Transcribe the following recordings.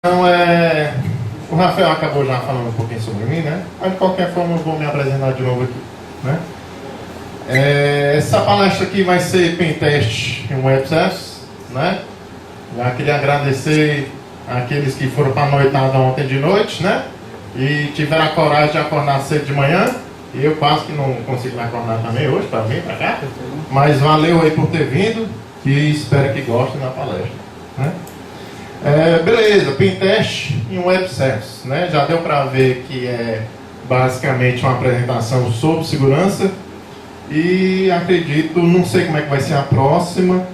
Então, o Rafael acabou já falando um pouquinho sobre mim, né? Mas de qualquer forma eu vou me apresentar de novo aqui, né? Essa palestra aqui vai ser Pentest em Web Services, né? Já queria agradecer àqueles que foram para a noitada ontem de noite, né? E tiveram a coragem de acordar cedo de manhã. E eu quase que não consigo acordar também hoje para vir para cá. Mas valeu aí por ter vindo e espero que gostem da palestra, né? Beleza, Pentest em Web Services, né? Já deu para ver que é basicamente uma apresentação sobre segurança e acredito, não sei como é que vai ser a próxima,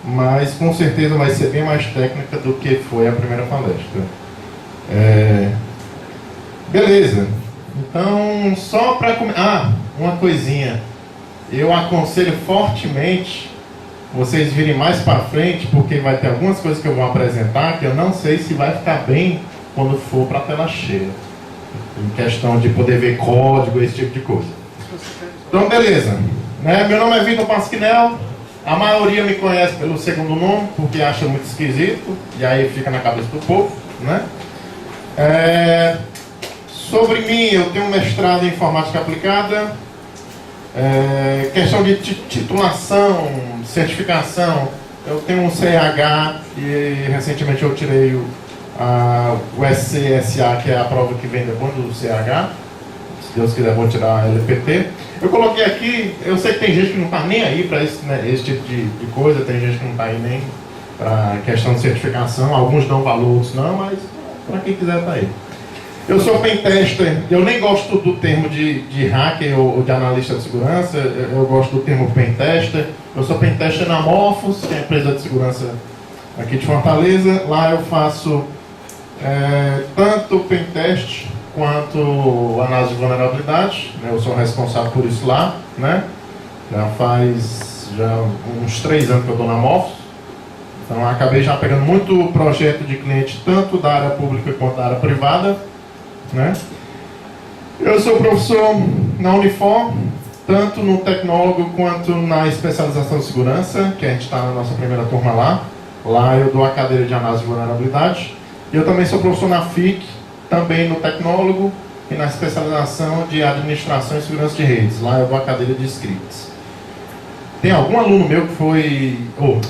mas com certeza vai ser bem mais técnica do que foi a primeira palestra. Beleza, então só para começar, uma coisinha, eu aconselho fortemente vocês virem mais para frente, porque vai ter algumas coisas que eu vou apresentar que eu não sei se vai ficar bem quando for para a tela cheia, em questão de poder ver código, esse tipo de coisa. Então, beleza, né? Meu nome é Vitor Pasquinel, a maioria me conhece pelo segundo nome, porque acha muito esquisito, e aí fica na cabeça do povo, né? Sobre mim, eu tenho um mestrado em informática aplicada. Questão de titulação, certificação, eu tenho um CH e recentemente eu tirei o SCSA, que é a prova que vem depois do CH. Se Deus quiser, vou tirar a LPT. Eu coloquei aqui, eu sei que tem gente que não está nem aí para esse tipo de coisa, tem gente que não está aí nem para questão de certificação, alguns dão valor, outros não, mas para quem quiser está aí. Eu sou pentester, eu nem gosto do termo de hacker ou de analista de segurança, eu gosto do termo pentester. Eu sou pentester na Morphos, que é a empresa de segurança aqui de Fortaleza. Lá eu faço tanto pentest quanto análise de vulnerabilidade, né? Eu sou responsável por isso lá, né? Já faz uns 3 anos que eu estou na Morphos. Então eu acabei já pegando muito projeto de cliente, tanto da área pública quanto da área privada, né? Eu sou professor na Unifor, tanto no tecnólogo quanto na especialização de segurança, que a gente está na nossa primeira turma lá. Lá eu dou a cadeira de análise de vulnerabilidade. E eu também sou professor na FIC, também no tecnólogo e na especialização de administração e segurança de redes. Lá eu dou a cadeira de scripts. Tem algum aluno meu que foi...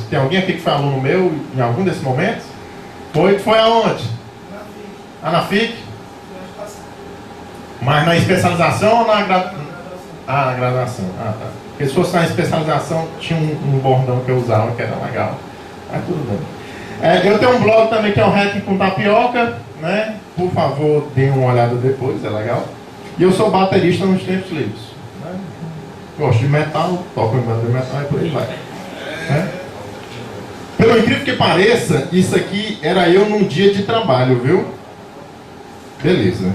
tem alguém aqui que foi aluno meu em algum desses momentos? Foi aonde? Na FIC. Mas na especialização ou na graduação? Na graduação. Tá. Porque se fosse na especialização, tinha um bordão que eu usava que era legal. Mas tudo bem. Eu tenho um blog também que é o Hacking com Tapioca, né? Por favor, deem uma olhada depois, é legal. E eu sou baterista nos tempos livres, né? Gosto de metal, toco em banda de metal e por aí vai. Né? Pelo incrível que pareça, isso aqui era eu num dia de trabalho, viu? Beleza.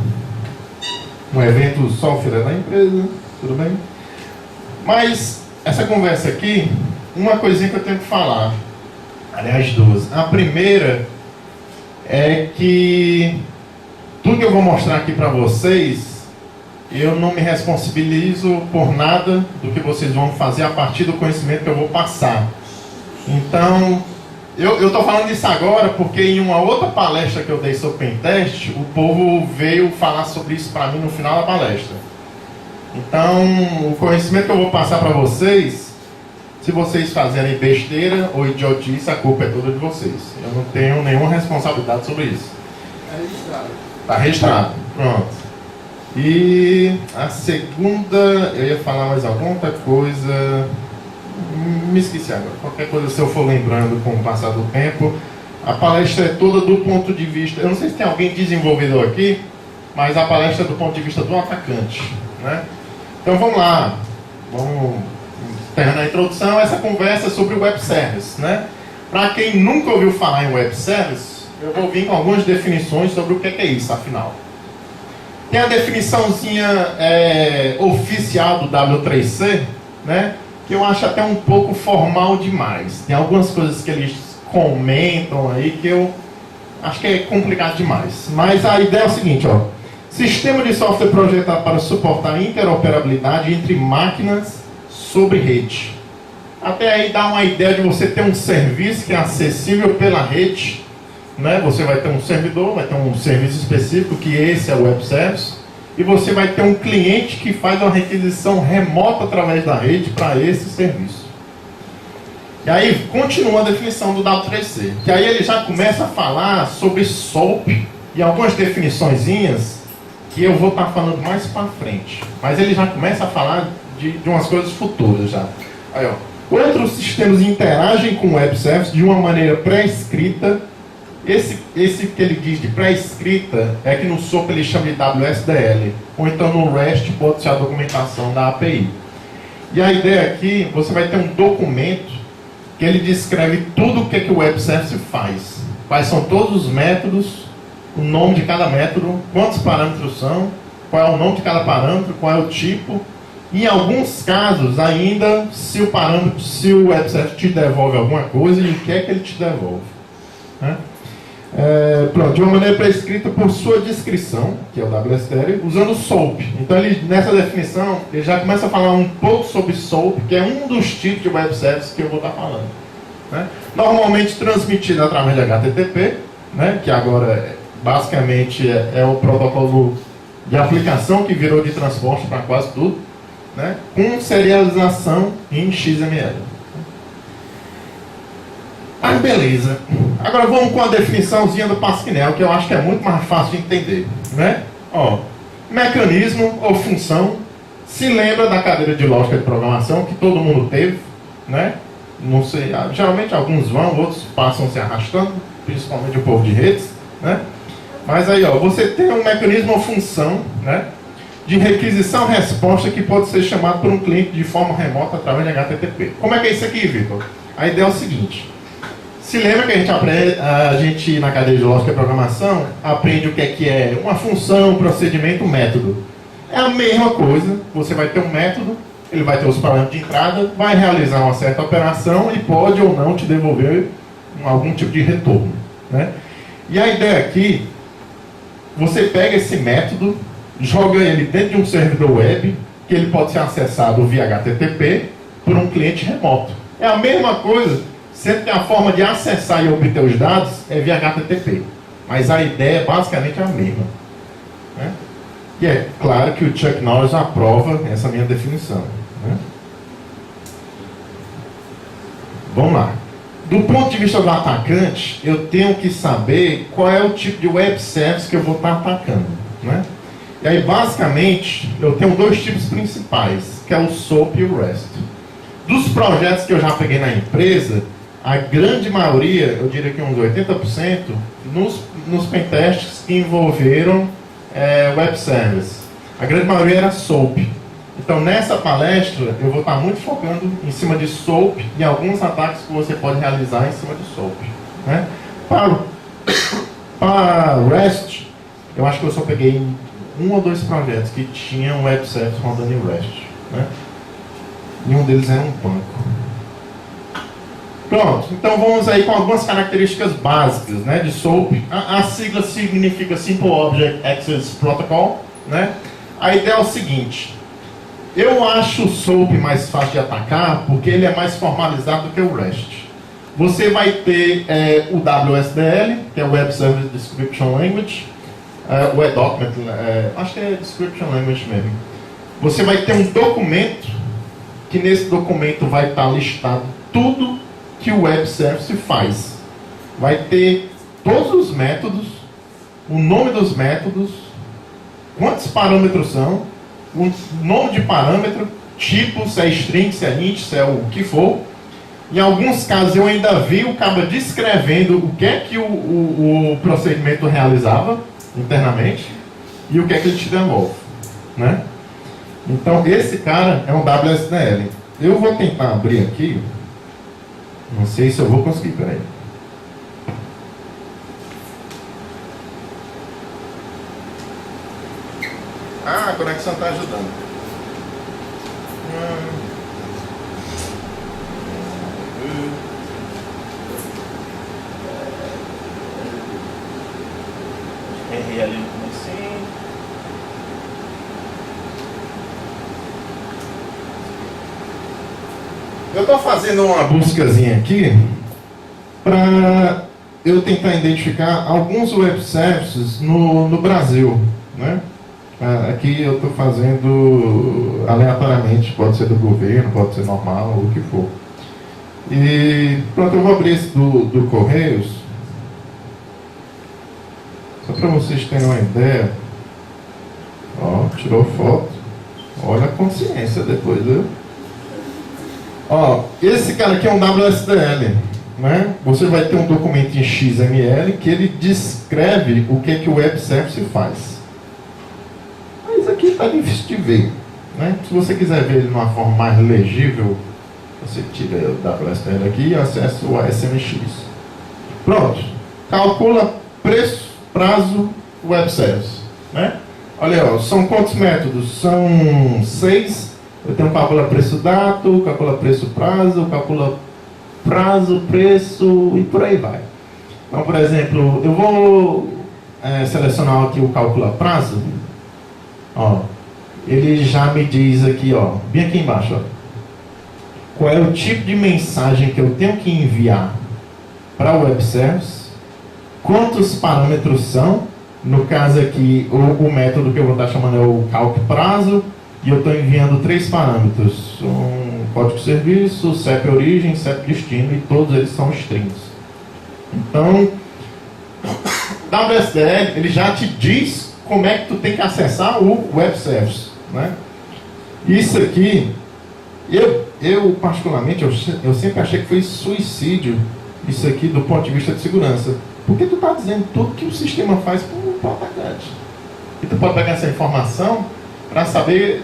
Um evento só o filé da empresa, tudo bem? Mas essa conversa aqui, uma coisinha que eu tenho que falar, aliás 2. A primeira é que tudo que eu vou mostrar aqui para vocês, eu não me responsabilizo por nada do que vocês vão fazer a partir do conhecimento que eu vou passar. Então, eu estou falando isso agora porque em uma outra palestra que eu dei sobre Pentest, o povo veio falar sobre isso para mim no final da palestra. Então, o conhecimento que eu vou passar para vocês, se vocês fazerem besteira ou idiotice, a culpa é toda de vocês. Eu não tenho nenhuma responsabilidade sobre isso. Está registrado. Está registrado, pronto. E a segunda, eu ia falar mais alguma outra coisa... Me esqueci agora. Qualquer coisa, se eu for lembrando com o passar do tempo. A palestra é toda do ponto de vista... Eu não sei se tem alguém desenvolvedor aqui, mas a palestra é do ponto de vista do atacante, né? Então vamos lá. Vamos terminar a introdução. Essa conversa sobre o Web Service, né? Para quem nunca ouviu falar em Web Service, eu vou vir com algumas definições sobre o que é isso, afinal. Tem a definiçãozinha oficial do W3C, né? Que eu acho até um pouco formal demais. Tem algumas coisas que eles comentam aí que eu acho que é complicado demais. Mas a ideia é o seguinte, ó. Sistema de software projetado para suportar a interoperabilidade entre máquinas sobre rede. Até aí dá uma ideia de você ter um serviço que é acessível pela rede né? Você vai ter um servidor, vai ter um serviço específico, que esse é o Web Service, e você vai ter um cliente que faz uma requisição remota através da rede para esse serviço. E aí continua a definição do W3C, que aí ele já começa a falar sobre SOAP e algumas definiçõezinhas que eu vou estar falando mais para frente. Mas ele já começa a falar de umas coisas futuras já. Aí, ó. Outros sistemas interagem com o Web Service de uma maneira pré-escrita. Esse que ele diz de pré-escrita é que no SOAP ele chama de WSDL, ou então no REST pode ser a documentação da API. E a ideia aqui, você vai ter um documento que ele descreve tudo o que o Web Service faz. Quais são todos os métodos, o nome de cada método, quantos parâmetros são, qual é o nome de cada parâmetro, qual é o tipo. Em alguns casos, ainda, se o Web Service te devolve alguma coisa e o que é que ele te devolve. Né? Pronto, de uma maneira prescrita por sua descrição, que é o WSDL, usando o SOAP. Então, ele, nessa definição, ele já começa a falar um pouco sobre SOAP, que é um dos tipos de Web Service que eu vou estar falando. Né? Normalmente transmitido através de HTTP, né? Que agora, basicamente, é o protocolo de aplicação que virou de transporte para quase tudo, né? Com serialização em XML. Ah, beleza. Agora vamos com a definiçãozinha do Pasquinel, que eu acho que é muito mais fácil de entender. Né? Ó, mecanismo ou função se lembra da cadeira de lógica de programação que todo mundo teve, né? Não sei, geralmente alguns vão, outros passam se arrastando, principalmente o povo de redes, né? Mas aí, ó, você tem um mecanismo ou função, né, de requisição-resposta que pode ser chamado por um cliente de forma remota através de HTTP. Como é que é isso aqui, Vitor? A ideia é o seguinte. Se lembra que a gente na cadeira de lógica e programação aprende o que é uma função, um procedimento, um método. É a mesma coisa, você vai ter um método, ele vai ter os parâmetros de entrada, vai realizar uma certa operação e pode ou não te devolver algum tipo de retorno. Né? E a ideia aqui, você pega esse método, joga ele dentro de um servidor web, que ele pode ser acessado via HTTP por um cliente remoto. É a mesma coisa, sendo que a forma de acessar e obter os dados é via HTTP. Mas a ideia basicamente é a mesma. Né? E é claro que o Chuck Norris aprova essa minha definição. Né? Vamos lá. Do ponto de vista do atacante, eu tenho que saber qual é o tipo de web service que eu vou estar atacando. Né? E aí, basicamente, eu tenho dois tipos principais, que é o SOAP e o REST. Dos projetos que eu já peguei na empresa, a grande maioria, eu diria que uns 80%, nos pentests que envolveram web service. A grande maioria era SOAP. Então, nessa palestra, eu vou estar muito focando em cima de SOAP e alguns ataques que você pode realizar em cima de SOAP. Né? Para REST, eu acho que eu só peguei um ou dois projetos que tinham web service rodando em REST. Né? E um deles era um banco. Pronto, então vamos aí com algumas características básicas, né, de SOAP. A sigla significa Simple Object Access Protocol. Né? A ideia é o seguinte, eu acho o SOAP mais fácil de atacar porque ele é mais formalizado do que o REST. Você vai ter o WSDL, que é o Web Service Description Language, o e-document, acho que é Description Language mesmo. Você vai ter um documento, que nesse documento vai estar listado tudo que o Web Service faz. Vai ter todos os métodos, o nome dos métodos, quantos parâmetros são, o nome de parâmetro, tipo, se é string, se é int, se é o que for. Em alguns casos eu ainda vi o cara descrevendo o que é que o procedimento realizava internamente e o que é que ele te devolve. Né? Então esse cara é um WSDL. Eu vou tentar abrir aqui. Não sei se eu vou conseguir, peraí. Ah, a conexão está ajudando. Errei ali no comecinho. Eu estou fazendo uma buscazinha aqui para eu tentar identificar alguns web services no Brasil, né? Aqui eu estou fazendo aleatoriamente, pode ser do governo, pode ser normal, o que for. E pronto, eu vou abrir esse do Correios, só para vocês terem uma ideia. Ó, tirou foto, olha a consciência depois, viu? Ó, esse cara aqui é um WSDL, né? Você vai ter um documento em XML que ele descreve o que o web service faz. Mas aqui está difícil de ver, né? Se você quiser ver ele de uma forma mais legível, você tira o WSDL aqui e acessa o ASMX. Pronto. Calcula preço, prazo, web service, né? Olha, ó, são quantos métodos? São 6. Eu tenho calcula preço dado, calcula preço prazo, calcula prazo, preço e por aí vai. Então, por exemplo, eu vou selecionar aqui o calcula prazo. Ó, ele já me diz aqui, ó, bem aqui embaixo, ó, qual é o tipo de mensagem que eu tenho que enviar para o web service, quantos parâmetros são. No caso aqui, o método que eu vou estar chamando é o calc prazo, e eu estou enviando 3 parâmetros, um código de serviço, CEP origem, CEP destino, e todos eles são strings. Então, WSDL, ele já te diz como é que tu tem que acessar o web service, né? Isso aqui, eu particularmente, eu sempre achei que foi suicídio, isso aqui do ponto de vista de segurança. Porque tu está dizendo tudo que o sistema faz para o atacante. E tu pode pegar essa informação para saber...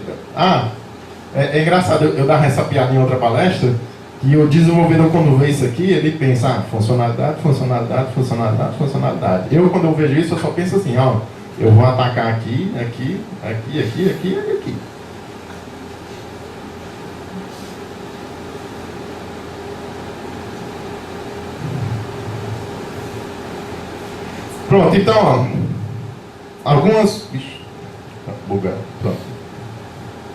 é engraçado eu dar essa piada em outra palestra, que o desenvolvedor, quando vê isso aqui, ele pensa, funcionalidade, funcionalidade, funcionalidade, funcionalidade. Eu, quando eu vejo isso, eu só penso assim, ó, eu vou atacar aqui, aqui, aqui, aqui, aqui e aqui. Pronto, então, ó, algumas... Ixi, tá bugado. Pronto.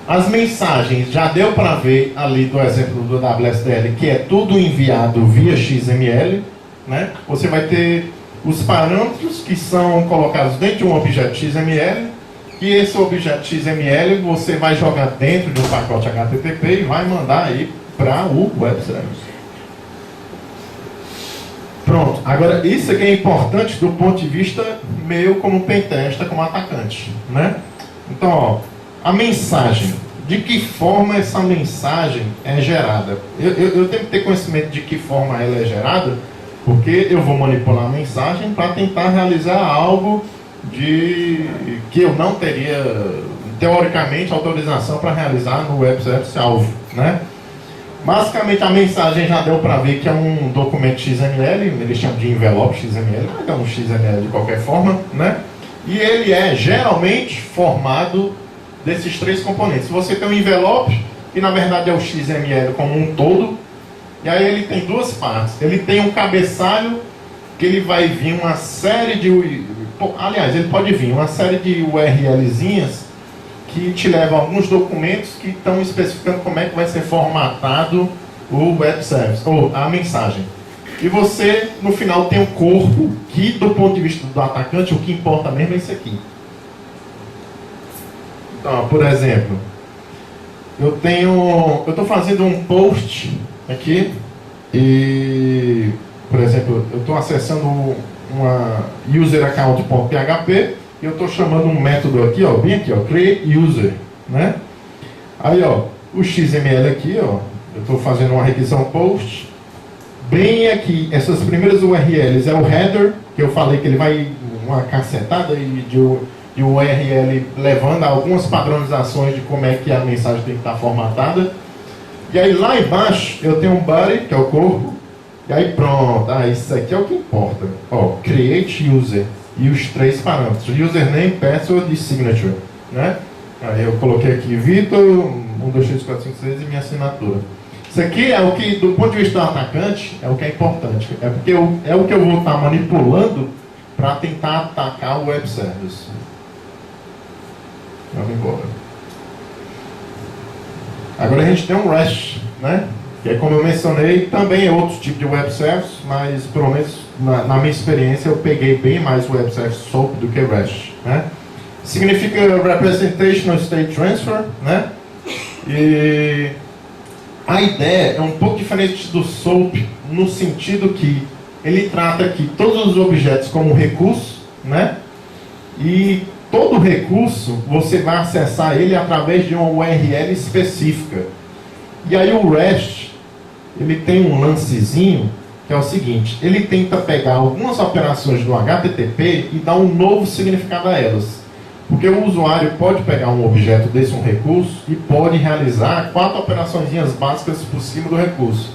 As mensagens, já deu para ver ali do exemplo do WSDL, que é tudo enviado via XML, né? Você vai ter os parâmetros que são colocados dentro de um objeto XML, e esse objeto XML você vai jogar dentro de um pacote HTTP e vai mandar aí para o web service. Pronto, agora isso aqui é importante do ponto de vista meu como pentester, como atacante, né? Então, ó, a mensagem, de que forma essa mensagem é gerada? Eu tenho que ter conhecimento de que forma ela é gerada, porque eu vou manipular a mensagem para tentar realizar algo que eu não teria, teoricamente, autorização para realizar no web service alvo, né? Basicamente a mensagem já deu para ver que é um documento XML, eles chamam de envelope XML, mas é um XML de qualquer forma, né? E ele é geralmente formado desses 3 componentes. Você tem um envelope, que na verdade é o XML como um todo, e aí ele tem 2 partes. Ele tem um cabeçalho, que ele vai vir uma série de... Aliás, ele pode vir uma série de URLzinhas, que te leva a alguns documentos que estão especificando como é que vai ser formatado o web service, ou a mensagem. E você, no final, tem um corpo que, do ponto de vista do atacante, o que importa mesmo é isso aqui. Então, por exemplo, eu estou fazendo um post aqui, e, por exemplo, eu estou acessando uma useraccount.php, e eu estou chamando um método aqui, ó, bem aqui, ó, create user, né? Aí, ó, o XML aqui, ó, eu estou fazendo uma requisição post. Bem aqui, essas primeiras URLs é o header, que eu falei que ele vai uma cacetada de URL levando a algumas padronizações de como é que a mensagem tem que estar formatada. E aí lá embaixo eu tenho um body, que é o corpo, e aí pronto, isso aqui é o que importa. Ó, create user. E os 3 parâmetros, username, password e signature, né? Aí eu coloquei aqui Vitor, 1, 2, 3, 4, 5, 6 e minha assinatura. Isso aqui é o que, do ponto de vista do atacante, é o que é importante. É porque é o que eu vou estar manipulando para tentar atacar o web service. Vamos embora. Agora a gente tem um REST, né? Que é, como eu mencionei, também é outro tipo de web service, mas pelo menos na minha experiência, eu peguei bem mais o Web Service SOAP do que REST, né? Significa Representational State Transfer, né? E a ideia é um pouco diferente do SOAP, no sentido que ele trata aqui todos os objetos como recurso, né? E todo recurso, você vai acessar ele através de uma URL específica. E aí o REST, ele tem um lancezinho, que é o seguinte, ele tenta pegar algumas operações do HTTP e dar um novo significado a elas. Porque o usuário pode pegar um objeto desse, um recurso, e pode realizar 4 operações básicas por cima do recurso.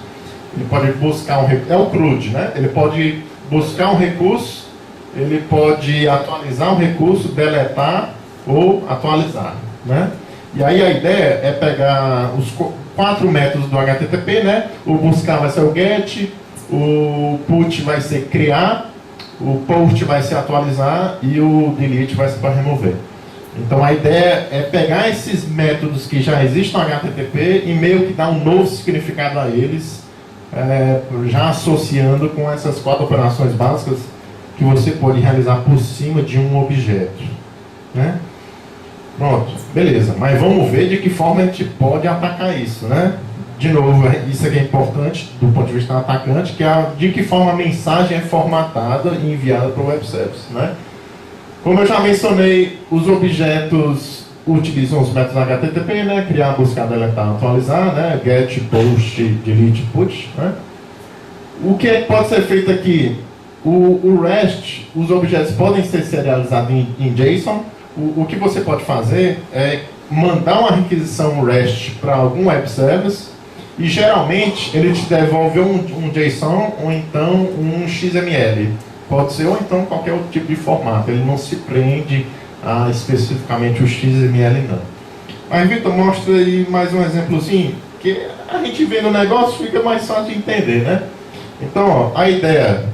Ele pode buscar um recurso, é o CRUD, né? Ele pode buscar um recurso, ele pode atualizar um recurso, deletar ou atualizar, né? E aí a ideia é pegar os 4 métodos do HTTP, né? O buscar vai ser o get, o put vai ser criar, o post vai ser atualizar e o delete vai ser para remover. Então a ideia é pegar esses métodos que já existem no HTTP e meio que dar um novo significado a eles, já associando com essas 4 operações básicas que você pode realizar por cima de um objeto, né? Pronto, beleza. Mas vamos ver de que forma a gente pode atacar isso, né? De novo, isso aqui é importante do ponto de vista do atacante, que é de que forma a mensagem é formatada e enviada para o Web Service, né? Como eu já mencionei, os objetos utilizam os métodos HTTP, né? Criar, buscar, deletar, atualizar, né? Get, post, delete, put, né? O que pode ser feito aqui? O REST, os objetos podem ser serializados em JSON. O que você pode fazer é mandar uma requisição REST para algum Web Service e geralmente ele te devolve um JSON ou então um XML. Pode ser ou então qualquer outro tipo de formato. Ele não se prende a especificamente o XML não. Mas Vitor, mostra aí mais um exemplozinho que a gente vê no negócio fica mais fácil de entender, né? Então, ó, a ideia,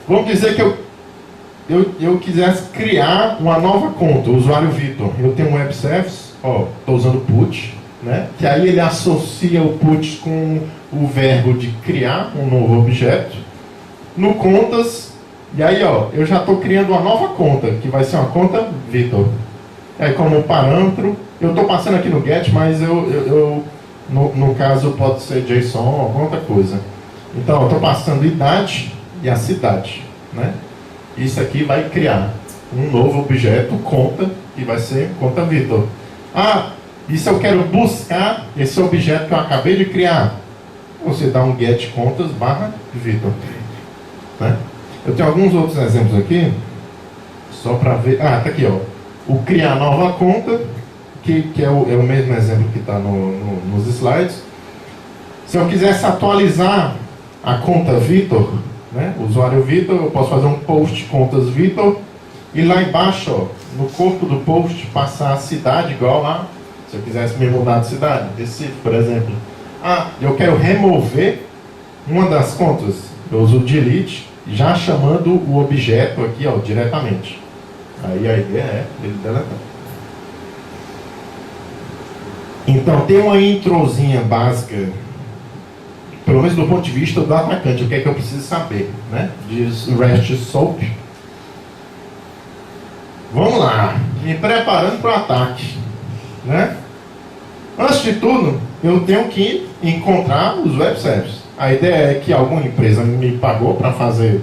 vamos dizer que eu quisesse criar uma nova conta, o usuário Vitor. Eu tenho um Web Service, ó, estou usando put, né? Que aí ele associa o put com o verbo de criar um novo objeto. No contas, e aí ó, eu já estou criando uma nova conta, que vai ser uma conta Vitor. Aí como parâmetro, eu estou passando aqui no get, mas no caso pode ser JSON ou alguma outra coisa. Então eu estou passando idade e a cidade, né? Isso aqui vai criar um novo objeto, conta, que vai ser conta Vitor. Ah, e se eu quero buscar esse objeto que eu acabei de criar? Você dá um get contas barra Vitor, né? Eu tenho alguns outros exemplos aqui, só para ver. Ah, tá aqui, ó. O criar nova conta, que é o mesmo exemplo que está nos slides. Se eu quisesse atualizar a conta Vitor, né, o usuário Vitor, eu posso fazer um post contas Vitor e lá embaixo, ó, no corpo do post, passar a cidade igual lá. Se eu quisesse me mudar de cidade, Recife, por exemplo. Ah, eu quero remover uma das contas. Eu uso o delete, já chamando o objeto aqui, ó, diretamente. Aí a ideia é ele deletar. Então tem uma introzinha básica, pelo menos do ponto de vista do atacante, o que é que eu preciso saber, né? Diz REST SOAP. Vamos lá, me preparando para o ataque, né? Antes de tudo, eu tenho que encontrar os web services. A ideia é que alguma empresa me pagou para fazer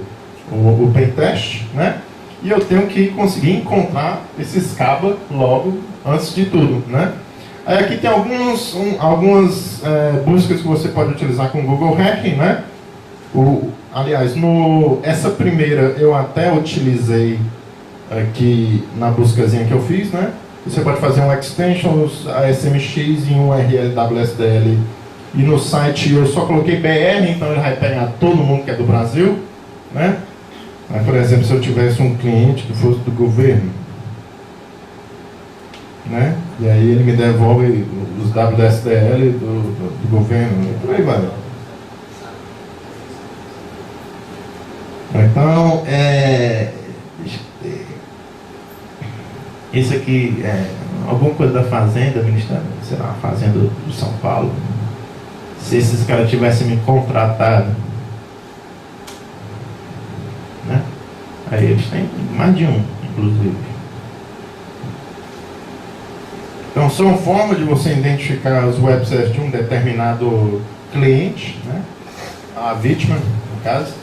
o pentest, né? E eu tenho que conseguir encontrar esse SCABA logo antes de tudo, né? Aí aqui tem algumas buscas que você pode utilizar com o Google Hacking, né? Aliás, essa primeira eu até utilizei aqui na buscazinha que eu fiz, né? Você pode fazer um extension, a SMX em um URL WSDL. E no site eu só coloquei BR, então ele vai pegar todo mundo que é do Brasil, né? Mas, por exemplo, se eu tivesse um cliente que fosse do governo, né? E aí ele me devolve os WSDL do governo, e por aí vai. Então, isso aqui é alguma coisa da Fazenda, Ministério, sei lá, Fazenda do São Paulo. Se esses caras tivessem me contratado, Aí eles têm mais de um, inclusive. Então são formas de você identificar os web services de um determinado cliente, né? A vítima, no caso.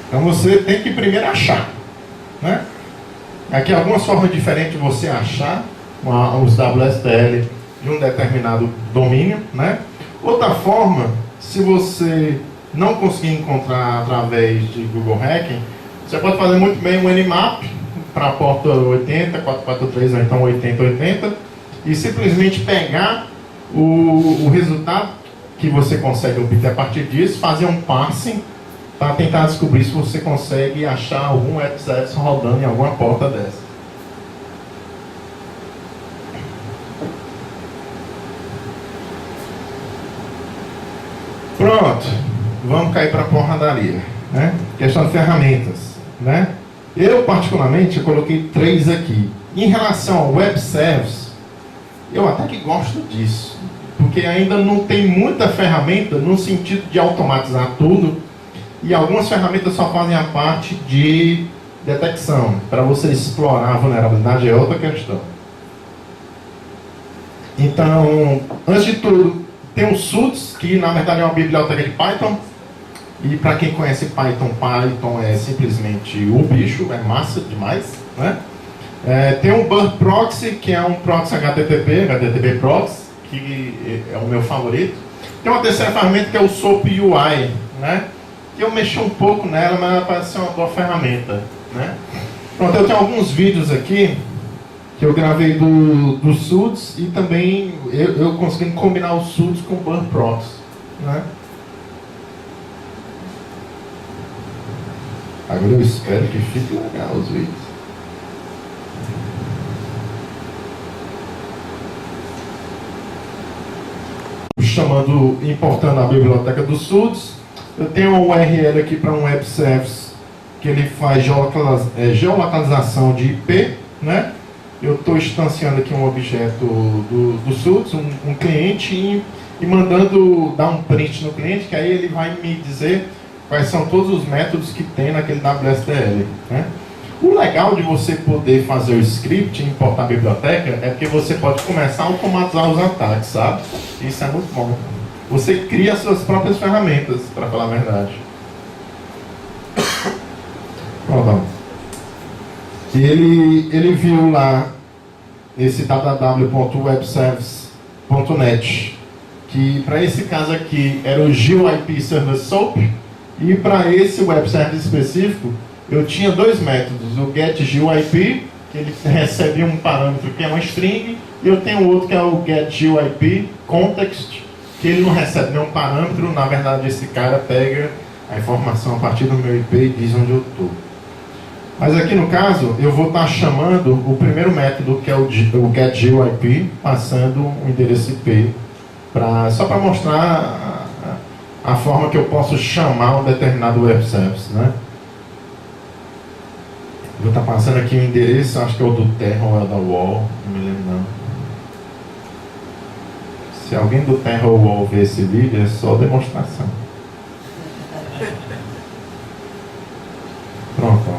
Então você tem que primeiro achar, né? Aqui algumas formas diferentes de você achar os WSDL de um determinado domínio, né? Outra forma, se você não conseguir encontrar através de Google Hacking, você pode fazer muito bem um Nmap para a porta 80, 443 ou então 8080 e simplesmente pegar o resultado que você consegue obter a partir disso, fazer um parsing para tentar descobrir se você consegue achar algum web service rodando em alguma porta dessa. Pronto, vamos cair para a porradaria, né? Questão de ferramentas, né? Eu particularmente coloquei 3 aqui. Em relação ao web service, eu até que gosto disso, porque ainda não tem muita ferramenta no sentido de automatizar tudo, e algumas ferramentas só fazem a parte de detecção. Para você explorar a vulnerabilidade é outra questão. Então, antes de tudo, tem o Suits, que na verdade é uma biblioteca de Python. E para quem conhece Python, Python é simplesmente o bicho, é massa demais, né? Tem o Burp Proxy, que é um proxy HTTP Proxy, que é o meu favorito. Tem uma terceira ferramenta que é o SOAP UI, né? Que eu mexi um pouco nela, mas ela parece ser uma boa ferramenta, né? Pronto, eu tenho alguns vídeos aqui que eu gravei do Suits e também eu consegui combinar o Suits com o Burp Proxy, né? Agora eu espero que fique legal os vídeos. Importando a biblioteca do Suits, eu tenho uma URL aqui para um web service que ele faz geolocalização de IP, né? Eu estou instanciando aqui um objeto do Suits, um cliente, e mandando dar um print no cliente, que aí ele vai me dizer quais são todos os métodos que tem naquele WSDL, né? O legal de você poder fazer o script e importar a biblioteca é porque você pode começar a automatizar os ataques, sabe? Isso é muito bom. Você cria as suas próprias ferramentas, para falar a verdade. Pronto. Ele viu lá esse www.webservice.net, que para esse caso aqui era o GeoIP Server SOAP, e para esse web service específico eu tinha 2 métodos, o getGeoIP, que ele recebe um parâmetro que é uma string, e eu tenho outro que é o getGeoIP context, que ele não recebe nenhum parâmetro. Na verdade esse cara pega a informação a partir do meu IP e diz onde eu estou. Mas aqui no caso, eu vou estar chamando o primeiro método, que é o getGeoIP, passando um endereço IP, só para mostrar a forma que eu posso chamar um determinado web service, né? Vou estar passando aqui o endereço, acho que é o do Terra ou é da Wall, não me lembro não. Se alguém do Terra ou Wall ver esse vídeo, é só demonstração. Pronto, ó.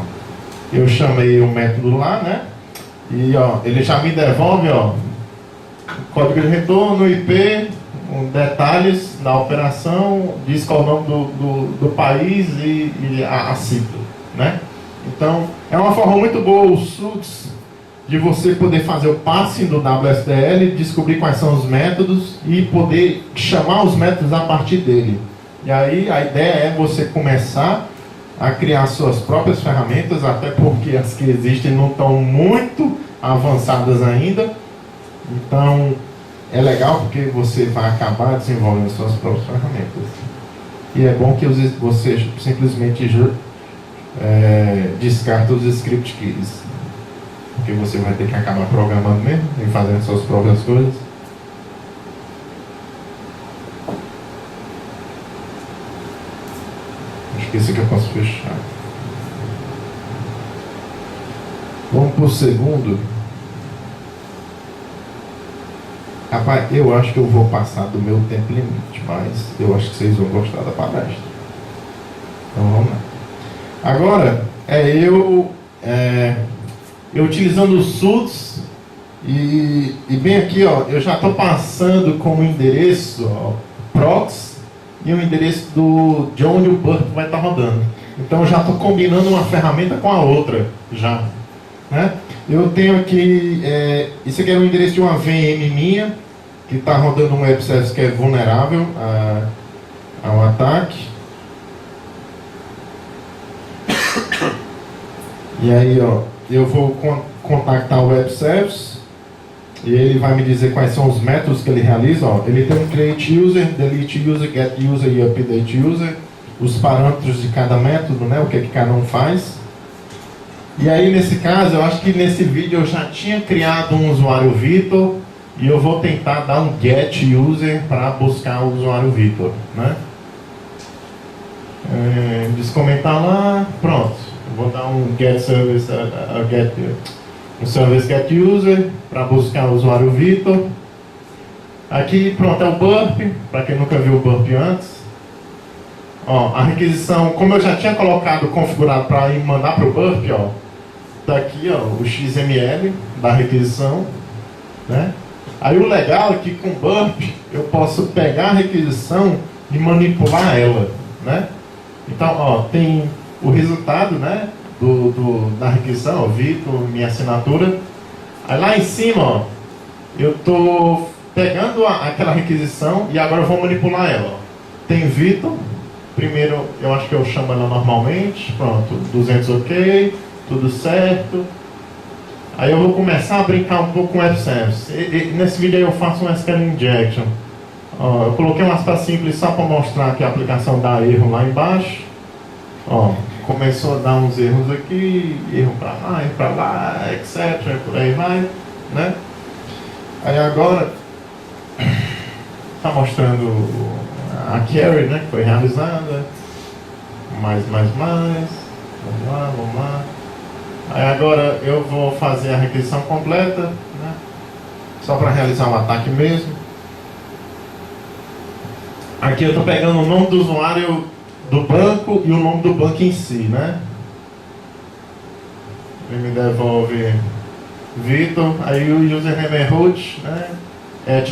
Eu chamei o método lá, né? E ó, ele já me devolve, ó, código de retorno, IP, detalhes da operação, diz qual é o nome do país e a cifra, né? Então, é uma forma muito boa o Suits de você poder fazer o passing do WSDL, descobrir quais são os métodos e poder chamar os métodos a partir dele. E aí a ideia é você começar a criar suas próprias ferramentas, até porque as que existem não estão muito avançadas ainda. Então, é legal porque você vai acabar desenvolvendo suas próprias ferramentas. E é bom que você simplesmente descarta os script keys, porque você vai ter que acabar programando mesmo e fazendo suas próprias coisas. Acho que esse aqui eu posso fechar. Vamos para o segundo. Rapaz, eu acho que eu vou passar do meu tempo limite, mas eu acho que vocês vão gostar da palestra. Então vamos lá. Agora, Eu utilizando o sudos e bem aqui, ó, eu já estou passando como endereço, ó, prox e o endereço de onde o burp vai estar rodando. Então eu já estou combinando uma ferramenta com a outra já, né? Eu tenho aqui, isso aqui é o endereço de uma VM minha que está rodando um web service que é vulnerável ao ataque. E aí, ó, eu vou contactar o web service e ele vai me dizer quais são os métodos que ele realiza. Ó. Ele tem um create user, delete user, get user e update user, os parâmetros de cada método, né, o que cada um faz. E aí, nesse caso, eu acho que nesse vídeo eu já tinha criado um usuário Vitor e eu vou tentar dar um get user para buscar o usuário Vitor, né? Descomentar lá, pronto. Vou dar um get service, um service get user para buscar o usuário Vitor. Aqui, pronto, é o burp, para quem nunca viu o burp antes. Ó, a requisição, como eu já tinha colocado, configurado para ir mandar para o burp, ó, tá aqui, ó, o XML da requisição, né? Aí o legal é que com burp eu posso pegar a requisição e manipular ela, né? Então, ó, tem o resultado, né, da requisição, ó, Vitor, minha assinatura. Aí lá em cima, ó, eu estou pegando aquela requisição e agora eu vou manipular ela. Ó. Tem Vitor, primeiro eu acho que eu chamo ela normalmente, pronto, 200 ok, tudo certo. Aí eu vou começar a brincar um pouco com Web Service. Nesse vídeo aí eu faço um SQL Injection. Ó, eu coloquei um aspecto simples só para mostrar que a aplicação dá erro lá embaixo. Ó, começou a dar uns erros aqui, erro para lá, etc. Por aí vai, né? Aí agora está mostrando a query, né, que foi realizada. Mais. Vamos lá. Aí agora eu vou fazer a requisição completa, né? Só para realizar um ataque mesmo. Aqui eu estou pegando o nome do usuário do banco e o nome do banco em si, né? Ele me devolve Vitor, aí o username é root, né?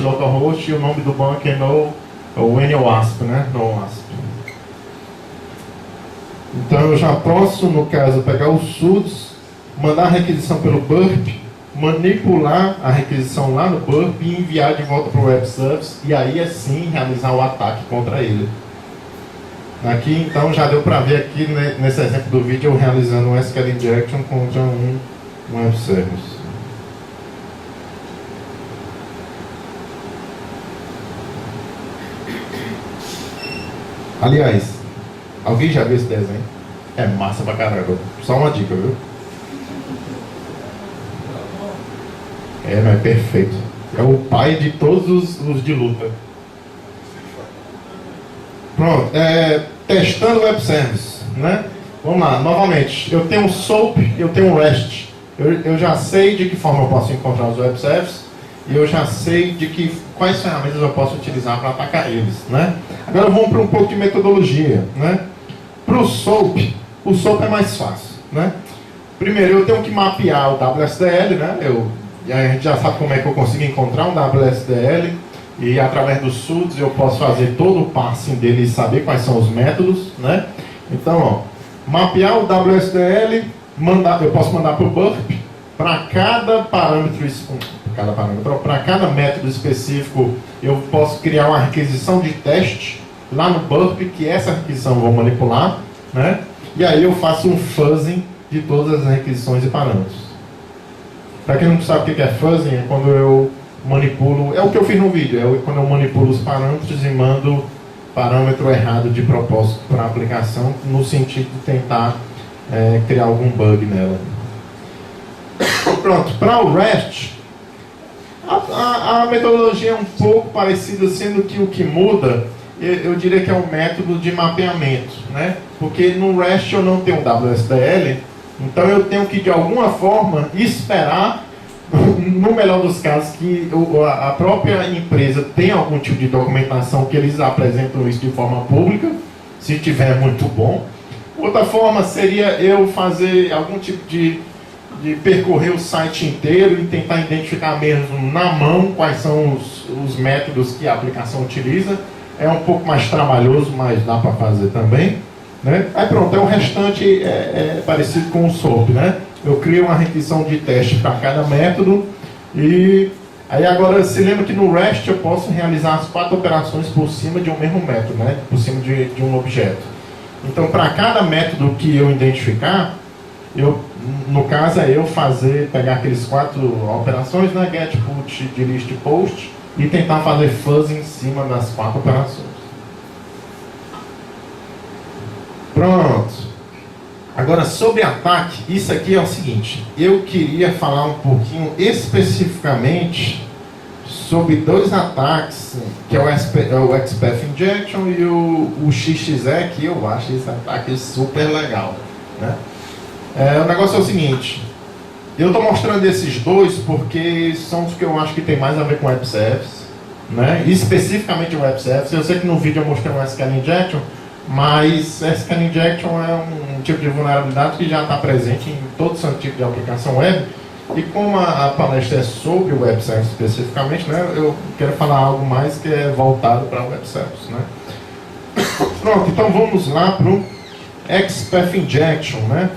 @localhost e o nome do banco é o NOASP, né? NOASP. Então eu já posso, no caso, pegar os sudos, mandar a requisição pelo burp, manipular a requisição lá no burp e enviar de volta para o web service e aí assim realizar o ataque contra ele. Aqui então já deu para ver aqui, né, nesse exemplo do vídeo eu realizando um SQL Injection contra um web service. Aliás, alguém já viu esse desenho? É massa pra caramba. Só uma dica, viu? Não é perfeito. É o pai de todos os de luta. Pronto, testando web service, né? Vamos lá, novamente. Eu tenho SOAP, eu tenho REST. Eu já sei de que forma eu posso encontrar os web services e eu já sei quais ferramentas eu posso utilizar para atacar eles, né? Agora vamos para um pouco de metodologia, né? Para o SOAP é mais fácil, né? Primeiro eu tenho que mapear o WSDL, né? A gente já sabe como é que eu consigo encontrar um WSDL e através dos sudos eu posso fazer todo o parsing dele e saber quais são os métodos, né? Então, ó, mapear o WSDL, eu posso mandar para o burp para cada para cada método específico eu posso criar uma requisição de teste lá no burp, que essa requisição eu vou manipular, né? E aí eu faço um fuzzing de todas as requisições e parâmetros. Para quem não sabe o que é fuzzing, é quando eu manipulo, é o que eu fiz no vídeo, quando eu manipulo os parâmetros e mando parâmetro errado de propósito para a aplicação, no sentido de tentar criar algum bug nela. Pronto, para o REST, a metodologia é um pouco parecida, sendo que o que muda, eu diria que é um método de mapeamento, né? Porque no REST eu não tenho WSDL, então eu tenho que de alguma forma esperar, no melhor dos casos, que a própria empresa tenha algum tipo de documentação que eles apresentam isso de forma pública, se tiver muito bom, Outra forma seria eu fazer algum tipo de percorrer o site inteiro e tentar identificar mesmo na mão quais são os métodos que a aplicação utiliza. É um pouco mais trabalhoso, mas dá para fazer também, né? Aí pronto, o restante é parecido com o SOAP, né? Eu crio uma requisição de teste para cada método e aí agora se lembra que no REST eu posso realizar as 4 operações por cima de um mesmo método, né? Por cima de um objeto. Então para cada método que eu identificar, no caso é eu pegar aqueles 4 operações, né? Get, put, delete, post, e tentar fazer fuzz em cima das 4 operações. Pronto. Agora sobre ataque, isso aqui é o seguinte, eu queria falar um pouquinho especificamente sobre 2 ataques, que é o XPath Injection e o XXE, que eu acho esse ataque super legal, né? O negócio é o seguinte, eu estou mostrando esses 2 porque são os que eu acho que tem mais a ver com Web Services, né? Especificamente o Web Services. Eu sei que no vídeo eu mostrei um SQL Injection, mas SQL Injection é um tipo de vulnerabilidade que já está presente em todo tipo de aplicação web. E como a palestra é sobre o Web Services especificamente, né, eu quero falar algo mais que é voltado para o Web Services, né? Pronto, então vamos lá para o XPath Injection, né?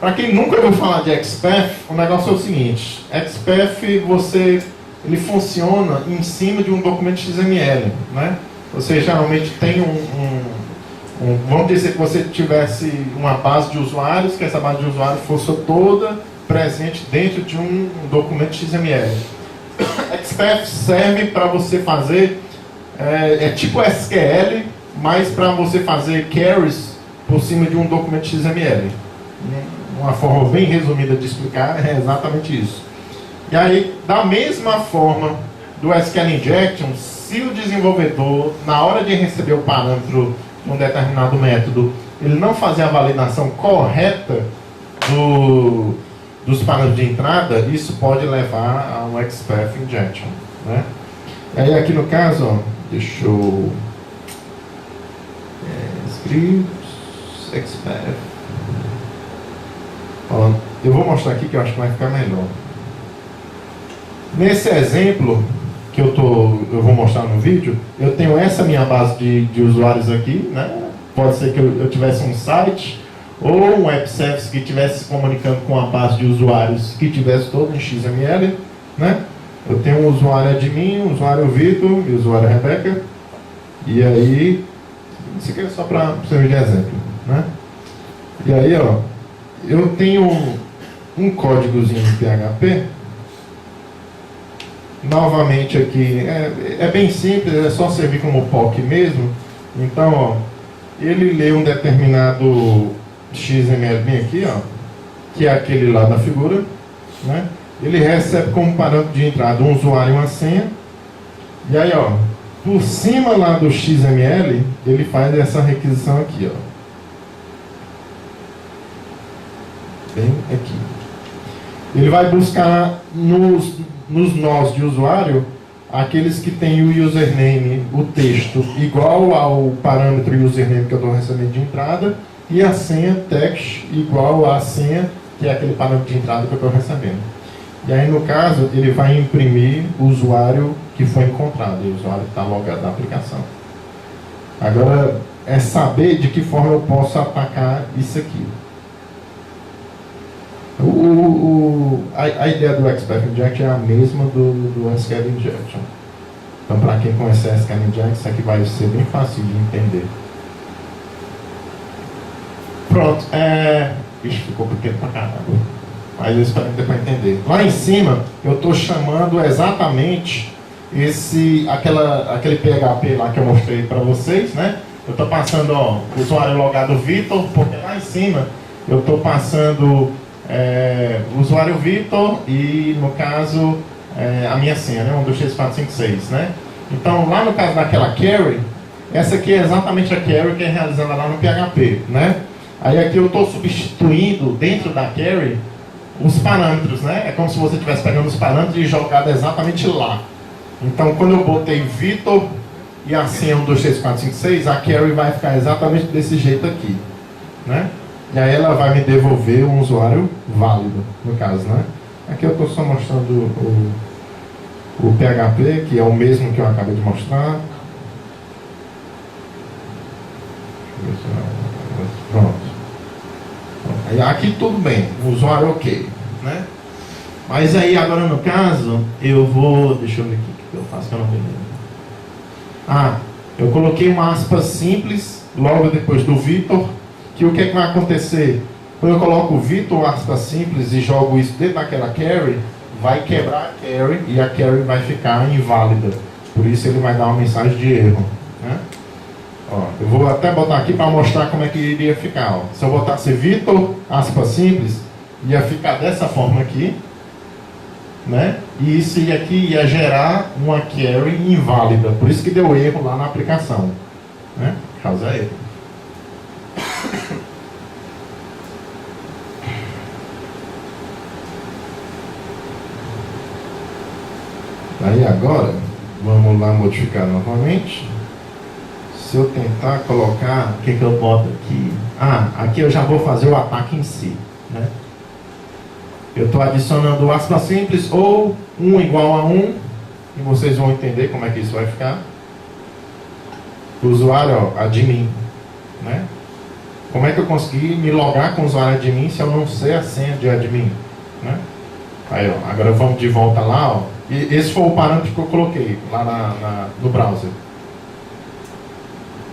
Para quem nunca ouviu falar de XPath, o negócio é o seguinte: XPath ele funciona em cima de um documento XML, né? Você geralmente tem vamos dizer que você tivesse uma base de usuários, que essa base de usuários fosse toda presente dentro de um documento XML. XPath serve para você fazer, tipo SQL, mas para você fazer queries por cima de um documento XML. Uma forma bem resumida de explicar é exatamente isso. E aí, da mesma forma do SQL Injection, se o desenvolvedor, na hora de receber o parâmetro de um determinado método, ele não fazer a validação correta dos parâmetros de entrada, isso pode levar a um XPath Injection, né? E aí aqui no caso, ó, deixa eu... Scripts, XPath... Eu vou mostrar aqui que eu acho que vai ficar melhor. Nesse exemplo que eu vou mostrar no vídeo, eu tenho essa minha base de usuários aqui, né? Pode ser que eu tivesse um site ou um web service que estivesse se comunicando com a base de usuários que tivesse todo em XML, né? Eu tenho um usuário admin, um usuário Vitor e um usuário Rebeca. E aí, isso aqui é só para servir de exemplo, né? E aí, ó, eu tenho um códigozinho em PHP. Novamente aqui, é bem simples, é só servir como POC mesmo. Então, ó, ele lê um determinado XML bem aqui, ó, que é aquele lá da figura, né? Ele recebe como parâmetro de entrada um usuário e uma senha. E aí, ó, por cima lá do XML, ele faz essa requisição aqui, ó. Bem aqui. Ele vai buscar nos nós de usuário aqueles que têm o username, o texto, igual ao parâmetro username que eu estou recebendo de entrada, e a senha text igual à senha, que é aquele parâmetro de entrada que eu estou recebendo. E aí, no caso, ele vai imprimir o usuário que foi encontrado, e o usuário que está logado na aplicação. Agora, é saber de que forma eu posso atacar isso aqui. A ideia do XPath Injection é a mesma do SQL Injection. Então, para quem conhece SQL Injection, isso aqui vai ser bem fácil de entender. Pronto, Ixi, ficou pequeno pra caramba. Mas eu espero que dê para entender. Lá em cima, eu estou chamando exatamente aquele PHP lá que eu mostrei para vocês, né? Eu estou passando, ó, o usuário logado Vitor, porque lá em cima eu estou passando o usuário Vitor e, no caso, a minha senha, né? 1, 2, 3, 4, 5, 6, né? Então, lá no caso daquela query, essa aqui é exatamente a query que é realizada lá no PHP, né? Aí aqui eu estou substituindo dentro da query os parâmetros, né? É como se você estivesse pegando os parâmetros e jogado exatamente lá. Então, quando eu botei Vitor e a senha 1, 2, 3, 4, 5, 6, a query vai ficar exatamente desse jeito aqui, né? E aí ela vai me devolver um usuário válido, no caso, né? Aqui eu estou só mostrando o PHP, que é o mesmo que eu acabei de mostrar. Pronto. Aí, aqui tudo bem, o usuário ok, né? Mas aí agora no caso, eu vou... Deixa eu ver aqui o que eu faço que eu não me lembro. Eu coloquei uma aspa simples logo depois do Vitor, que o que é que vai acontecer? Quando eu coloco o Vitor, aspa simples, e jogo isso dentro daquela carry, vai quebrar a carry e a carry vai ficar inválida. Por isso ele vai dar uma mensagem de erro, né? Ó, eu vou até botar aqui para mostrar como é que iria ficar. Ó. Se eu botasse Vitor, aspa simples, ia ficar dessa forma aqui, né? E isso aqui ia gerar uma carry inválida. Por isso que deu erro lá na aplicação, né? Causa erro. Aí agora, vamos lá modificar novamente. Se eu tentar colocar, o que eu boto aqui? Aqui eu já vou fazer o ataque em si, né? Eu estou adicionando o aspa simples ou 1 igual a 1, e vocês vão entender como é que isso vai ficar. O usuário, ó, admin, né? Como é que eu consegui me logar com o usuário admin se eu não sei a senha de admin, né? Aí, ó, agora vamos de volta lá, ó. E esse foi o parâmetro que eu coloquei lá no browser.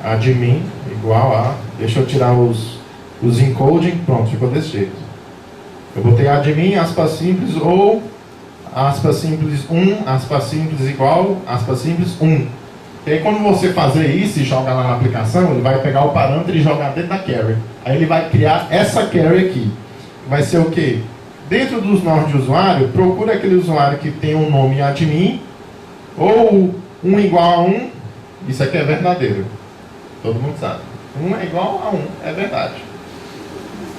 Admin igual a... Deixa eu tirar os encoding. Pronto, ficou desse jeito. Eu botei admin, aspa simples ou aspa simples 1, aspa simples igual, aspa simples 1. E aí quando você fazer isso e jogar lá na aplicação, ele vai pegar o parâmetro e jogar dentro da carry. Aí ele vai criar essa carry aqui. Vai ser o quê? Dentro dos nomes de usuário, procura aquele usuário que tem um nome admin, ou 1 igual a 1, isso aqui é verdadeiro. Todo mundo sabe. 1 é igual a 1, é verdade.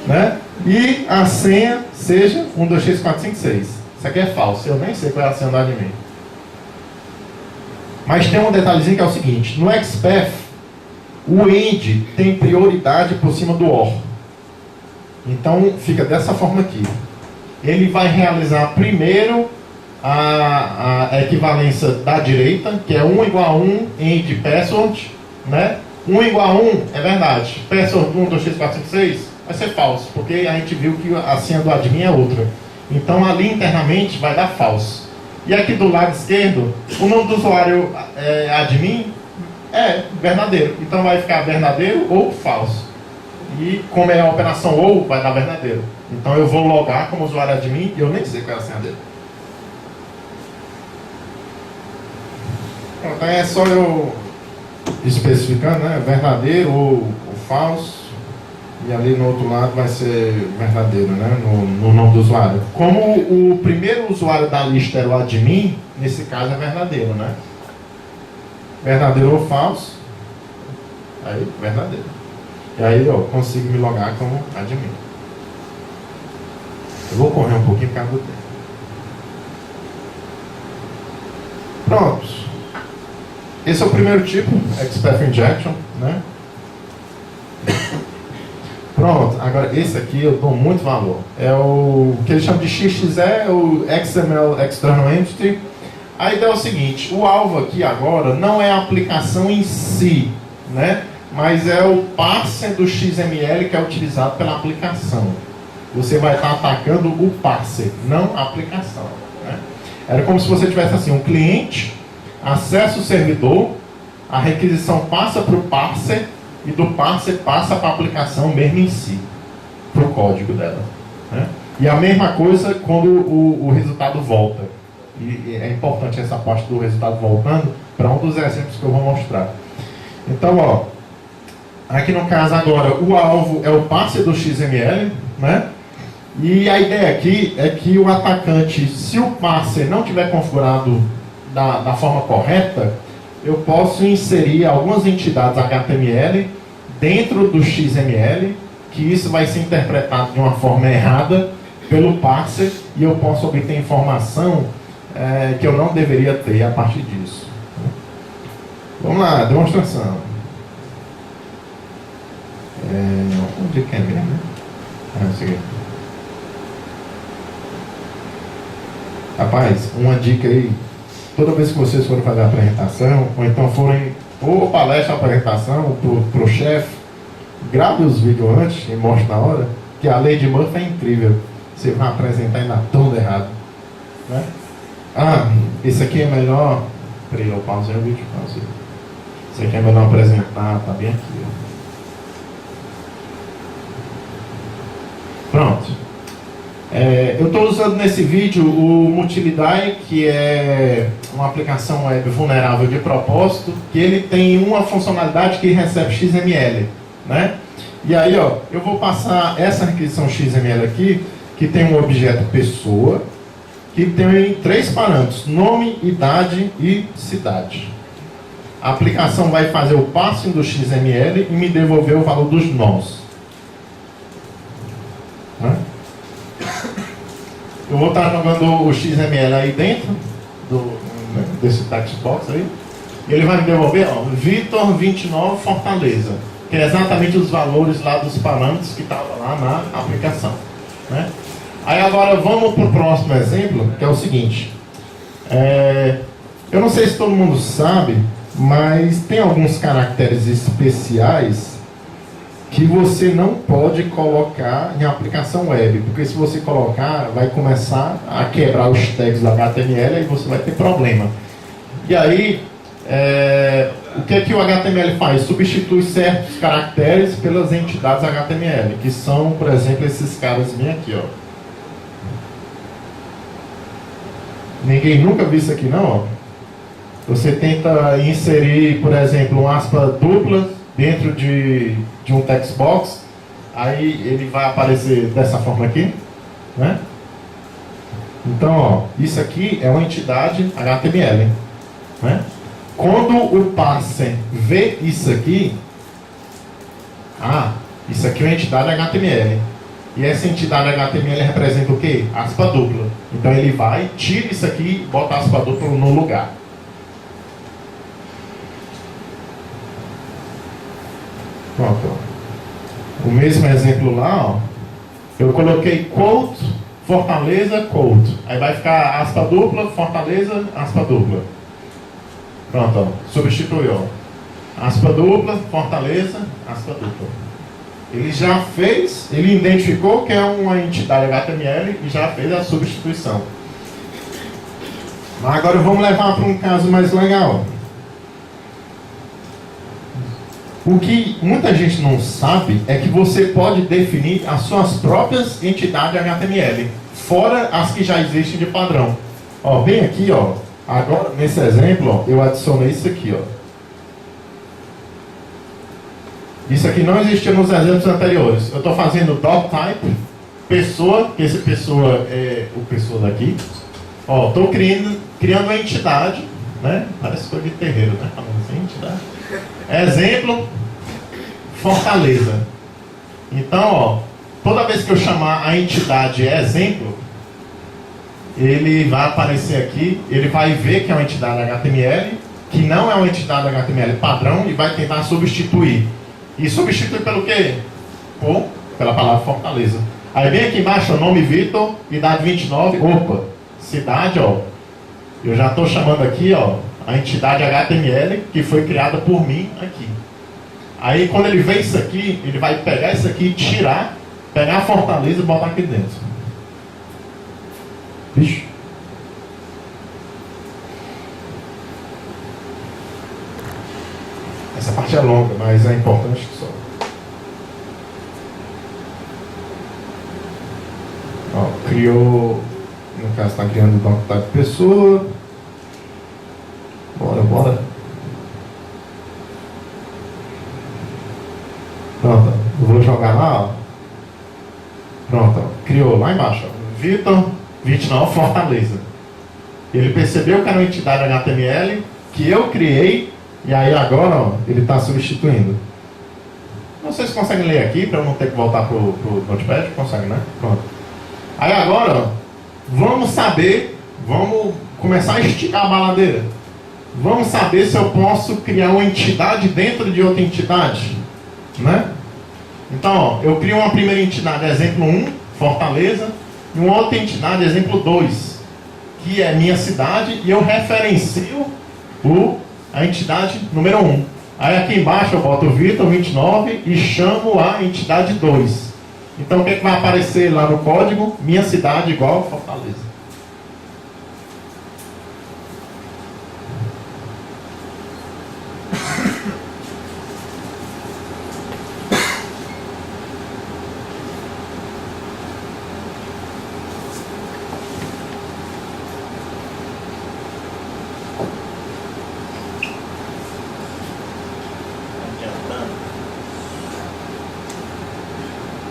Né? E a senha seja 1, 2, 3, 4, 5, 6. Isso aqui é falso, eu nem sei qual é a senha do admin. Mas tem um detalhezinho que é o seguinte, no XPath, o end tem prioridade por cima do OR. Então fica dessa forma aqui. Ele vai realizar primeiro a equivalência da direita, que é 1 igual a 1 end password, né? 1 igual a 1 é verdade. Password 1, 2, 3, 4, 5, 6 vai ser falso, porque a gente viu que a senha do admin é outra. Então ali internamente vai dar falso. E aqui do lado esquerdo, o nome do usuário admin é verdadeiro. Então vai ficar verdadeiro ou falso. E como é a operação ou, vai dar verdadeiro. Então eu vou logar como usuário admin e eu nem sei qual é a senha dele. Então é só eu especificando, né? Verdadeiro ou falso. E ali no outro lado vai ser verdadeiro, né? No nome do usuário. Como o primeiro usuário da lista era o admin, nesse caso é verdadeiro, né? Verdadeiro ou falso. Aí, verdadeiro. E aí eu consigo me logar como admin. Eu vou correr um pouquinho por causa do tempo. Pronto. Esse é o primeiro tipo, XPath Injection, né? Pronto, agora esse aqui eu dou muito valor. É o que eles chamam de XXE, o XML External Entity. A ideia é o seguinte, o alvo aqui agora não é a aplicação em si, né? Mas é o parser do XML que é utilizado pela aplicação. Você vai estar atacando o parser, não a aplicação, né? Era como se você tivesse assim, um cliente, acessa o servidor, a requisição passa para o parser, e do parser passa para a aplicação mesmo em si, para o código dela, né? E a mesma coisa quando o resultado volta. E é importante essa parte do resultado voltando para um dos exemplos que eu vou mostrar. Então, ó, aqui no caso agora, o alvo é o parser do XML, né? E a ideia aqui é que o atacante, se o parser não tiver configurado da forma correta, eu posso inserir algumas entidades HTML dentro do XML, que isso vai ser interpretado de uma forma errada pelo parser, e eu posso obter informação que eu não deveria ter a partir disso. Vamos lá, demonstração. Onde que é mesmo? Seguinte. Rapaz, uma dica aí, toda vez que vocês forem fazer a apresentação, ou então forem ou palestra ou apresentação pro chefe, grave os vídeos antes e mostre na hora, que a lei de Murphy é incrível. Você vai apresentar ainda tudo errado, né? Esse aqui é melhor. Peraí, eu pausei o vídeo, pausei. Esse aqui é melhor apresentar, tá bem aqui, ó. Pronto. Eu estou usando nesse vídeo o Multilidae, que é uma aplicação web vulnerável de propósito, que ele tem uma funcionalidade que recebe XML, né? E aí, ó, eu vou passar essa requisição XML aqui, que tem um objeto pessoa, que tem 3 parâmetros: nome, idade e cidade. A aplicação vai fazer o passing do XML e me devolver o valor dos nós. Eu vou estar jogando o XML aí dentro desse text box aí. E ele vai me devolver, ó, Vitor 29 Fortaleza, que é exatamente os valores lá dos parâmetros que estavam lá na aplicação, né? Aí agora vamos para o próximo exemplo, que é o seguinte. Eu não sei se todo mundo sabe, mas tem alguns caracteres especiais que você não pode colocar em aplicação web, porque se você colocar, vai começar a quebrar os tags do HTML e você vai ter problema. E aí, o que é que o HTML faz? Substitui certos caracteres pelas entidades HTML, que são, por exemplo, esses caras bem aqui, ó. Ninguém nunca viu isso aqui, não, ó. Você tenta inserir, por exemplo, uma aspa dupla dentro de um text box, aí ele vai aparecer dessa forma aqui, né? Então, ó, isso aqui é uma entidade HTML, né? Quando o parser vê isso aqui, isso aqui é uma entidade HTML. E essa entidade HTML representa o quê? Aspa dupla. Então ele vai, tira isso aqui e bota a aspa dupla no lugar. Pronto. O mesmo exemplo lá, ó. Eu coloquei quote, Fortaleza, quote. Aí vai ficar aspa dupla, Fortaleza, aspa dupla. Pronto, ó. Substituiu. Aspa dupla, Fortaleza, aspa dupla. Ele já fez, ele identificou que é uma entidade HTML e já fez a substituição. Mas agora vamos levar para um caso mais legal. O que muita gente não sabe é que você pode definir as suas próprias entidades HTML, fora as que já existem de padrão. Ó, bem aqui, ó, agora nesse exemplo, ó, eu adicionei isso aqui, ó. Isso aqui não existia nos exemplos anteriores. Eu estou fazendo .type, pessoa, que esse pessoa é o pessoa daqui. Ó, estou criando uma entidade, né? Parece coisa de terreiro, né? Falando assim, entidade. Exemplo, Fortaleza. Então, ó, toda vez que eu chamar a entidade exemplo, ele vai aparecer aqui, ele vai ver que é uma entidade HTML, que não é uma entidade HTML padrão, e vai tentar substituir. E substitui pelo quê? Pela palavra Fortaleza. Aí vem aqui embaixo o nome Vitor, idade 29, opa, cidade, ó. Eu já estou chamando aqui, ó, a entidade HTML que foi criada por mim aqui. Aí quando ele vê isso aqui, ele vai pegar isso aqui e tirar, pegar a Fortaleza e botar aqui dentro. Vixe. Essa parte é longa, mas é importante que só. Ó, criou, no caso está criando o doc de pessoa. Bora. Pronto, eu vou jogar lá, ó. Pronto, ó. Criou lá embaixo, ó. Vitor 29 Fortaleza. Ele percebeu que era uma entidade HTML que eu criei. E aí agora, ó, ele está substituindo. Vocês conseguem ler aqui para eu não ter que voltar para o Notepad? Consegue, né? Pronto. Aí agora, ó, vamos começar a esticar a baladeira. Vamos saber se eu posso criar uma entidade dentro de outra entidade, né? Então, ó, eu crio uma primeira entidade, exemplo 1, Fortaleza, e uma outra entidade, exemplo 2, que é minha cidade, e eu referencio a entidade número 1. Aí aqui embaixo eu boto Vitor 29 e chamo a entidade 2. Então o que vai aparecer lá no código? Minha cidade igual a Fortaleza.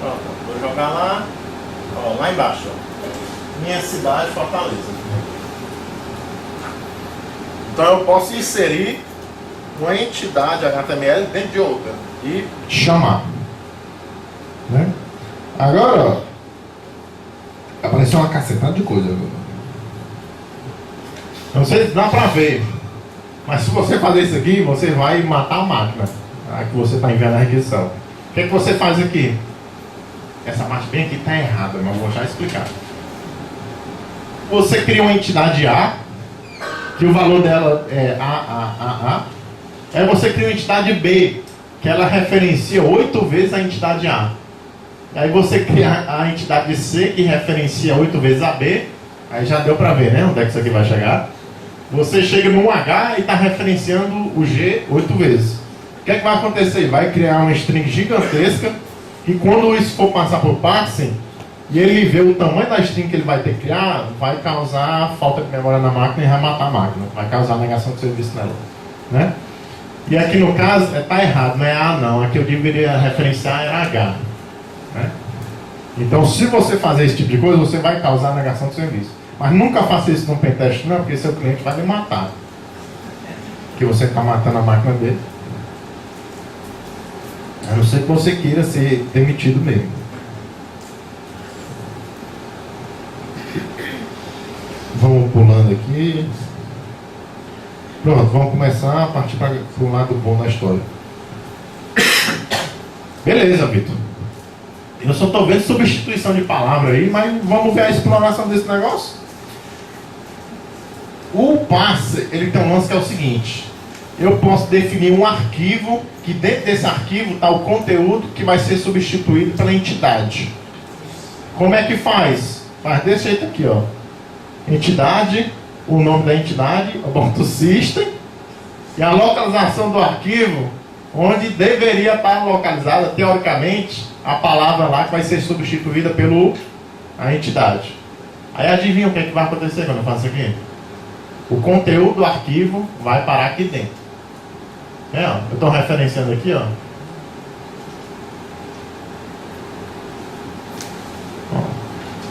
Pronto, vou jogar lá, ó, lá embaixo, ó. Minha cidade, Fortaleza. Então eu posso inserir uma entidade HTML dentro de outra e chamar, né? Agora, ó, apareceu uma cacetada de coisa. Não sei se dá pra ver, mas se você fazer isso aqui, você vai matar a máquina que você está enviando a requisição. O que você faz aqui? Essa parte bem aqui está errada, mas eu vou já explicar. Você cria uma entidade A, que o valor dela é A. Aí você cria uma entidade B, que ela referencia 8 vezes a entidade A. Aí você cria a entidade C, que referencia 8 vezes a B. Aí já deu para ver, né? Onde é que isso aqui vai chegar. Você chega no H e está referenciando o G 8 vezes. O que é que vai acontecer? Vai criar uma string gigantesca, que quando isso for passar por parsing, e ele ver o tamanho da string que ele vai ter que criar, vai causar falta de memória na máquina e vai matar a máquina. Vai causar negação de serviço nela, né? E aqui no caso, está errado, não é A não. Aqui eu deveria referenciar era H, né? Então, se você fazer esse tipo de coisa, você vai causar negação de serviço. Mas nunca faça isso no pentest não, porque seu cliente vai lhe matar. Que você está matando a máquina dele. A não ser que você queira ser demitido mesmo. Vamos pulando aqui. Pronto, vamos começar a partir para o lado bom da história. Beleza, Vitor. Eu só estou vendo substituição de palavra aí, mas vamos ver a exploração desse negócio. O parser, ele tem um lance que é o seguinte. Eu posso definir um arquivo, que dentro desse arquivo está o conteúdo que vai ser substituído pela entidade. Como é que faz? Faz desse jeito aqui, ó. Entidade, o nome da entidade, eu boto system, e a localização do arquivo, onde deveria estar localizada, teoricamente, a palavra lá que vai ser substituída pela entidade. Aí adivinha o que, é que vai acontecer quando eu faço isso aqui? O conteúdo do arquivo vai parar aqui dentro. Ó, eu estou referenciando aqui, ó.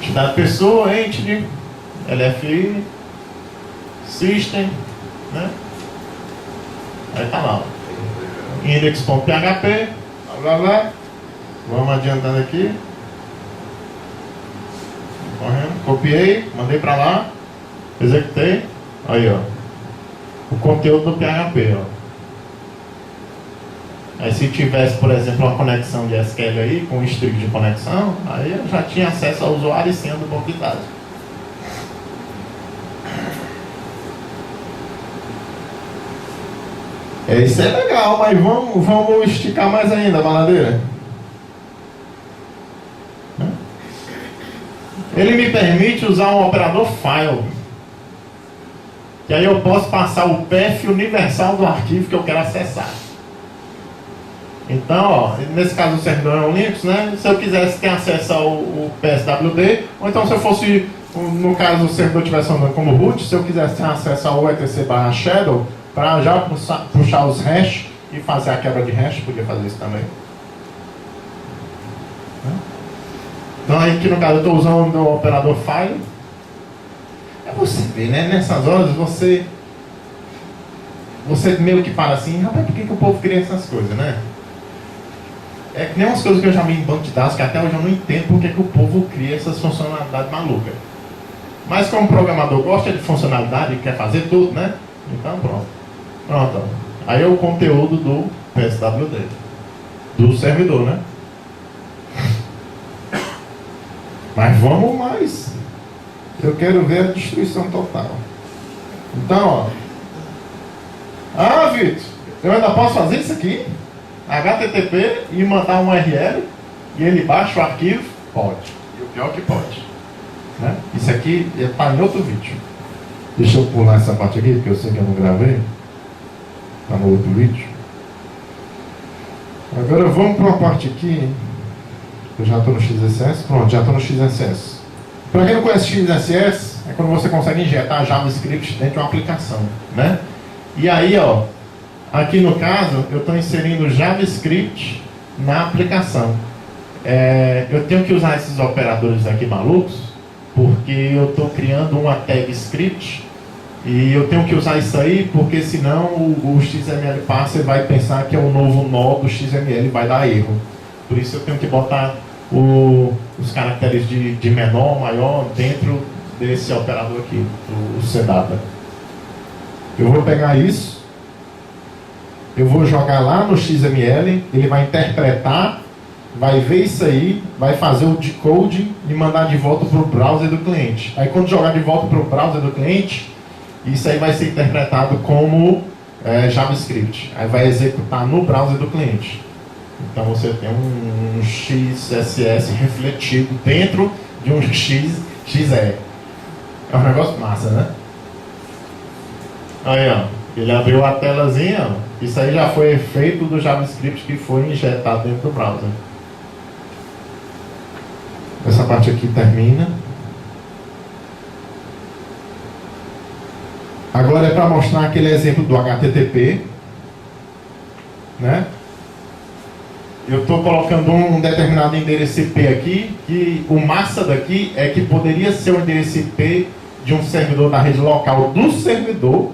Entidade pessoa, entity, LFI, system, né? Aí tá lá, ó. Index.php, blá blá blá. Vamos adiantando aqui. Correndo, copiei, mandei para lá, executei. Aí, ó. O conteúdo do PHP, ó. Aí se tivesse, por exemplo, uma conexão de SQL aí, com um string de conexão, aí eu já tinha acesso ao usuário e senha do banco de dados. Isso é legal, mas vamos esticar mais ainda a baladeira. Ele me permite usar um operador file. Que aí eu posso passar o path universal do arquivo que eu quero acessar. Então, ó, nesse caso o servidor é um Linux, né? Se eu quisesse ter acesso ao PSWD, ou então se eu fosse, no caso o servidor estivesse andando como root, se eu quisesse ter acesso ao etc/shadow, para já puxar os hash e fazer a quebra de hash, podia fazer isso também. Então aqui no caso eu estou usando o operador file. É você ver, né? Nessas horas você meio que para assim, rapaz, por que o povo cria essas coisas, né? É que nem umas coisas que eu já vi em banco de dados que até hoje eu não entendo por que o povo cria essas funcionalidades malucas. Mas como o programador gosta de funcionalidade e quer fazer tudo, né? Então pronto. Pronto. Aí é o conteúdo do PSWD. Do servidor, né? Mas vamos mais. Eu quero ver a destruição total. Então, Vitor, eu ainda posso fazer isso aqui? HTTP e mandar um URL e ele baixa o arquivo? Pode. E o pior que pode. Né? Isso aqui está em outro vídeo. Deixa eu pular essa parte aqui, porque eu sei que eu não gravei. Está no outro vídeo. Agora vamos para uma parte aqui. Eu já estou no XSS. Pronto, já estou no XSS. Para quem não conhece XSS, é quando você consegue injetar JavaScript dentro de uma aplicação, né? E aí, ó, aqui no caso, eu estou inserindo JavaScript na aplicação. Eu tenho que usar esses operadores aqui malucos, porque eu estou criando uma tag script e eu tenho que usar isso aí, porque senão o XML parser vai pensar que é o novo nó do XML e vai dar erro. Por isso eu tenho que botar os caracteres de menor, maior dentro desse operador aqui, o CData. Eu vou pegar isso, eu vou jogar lá no XML, ele vai interpretar, vai ver isso aí, vai fazer o decode e mandar de volta para o browser do cliente. Aí quando jogar de volta para o browser do cliente, isso aí vai ser interpretado como JavaScript. Aí vai executar no browser do cliente. Então você tem um XSS refletido dentro de um XE. É um negócio massa, né? Aí, ó, ele abriu a telazinha, ó. Isso aí já foi efeito do JavaScript que foi injetado dentro do browser. Essa parte aqui termina. Agora é para mostrar aquele exemplo do HTTP, né? Eu estou colocando um determinado endereço IP aqui, que o massa daqui é que poderia ser o endereço IP de um servidor da rede local do servidor,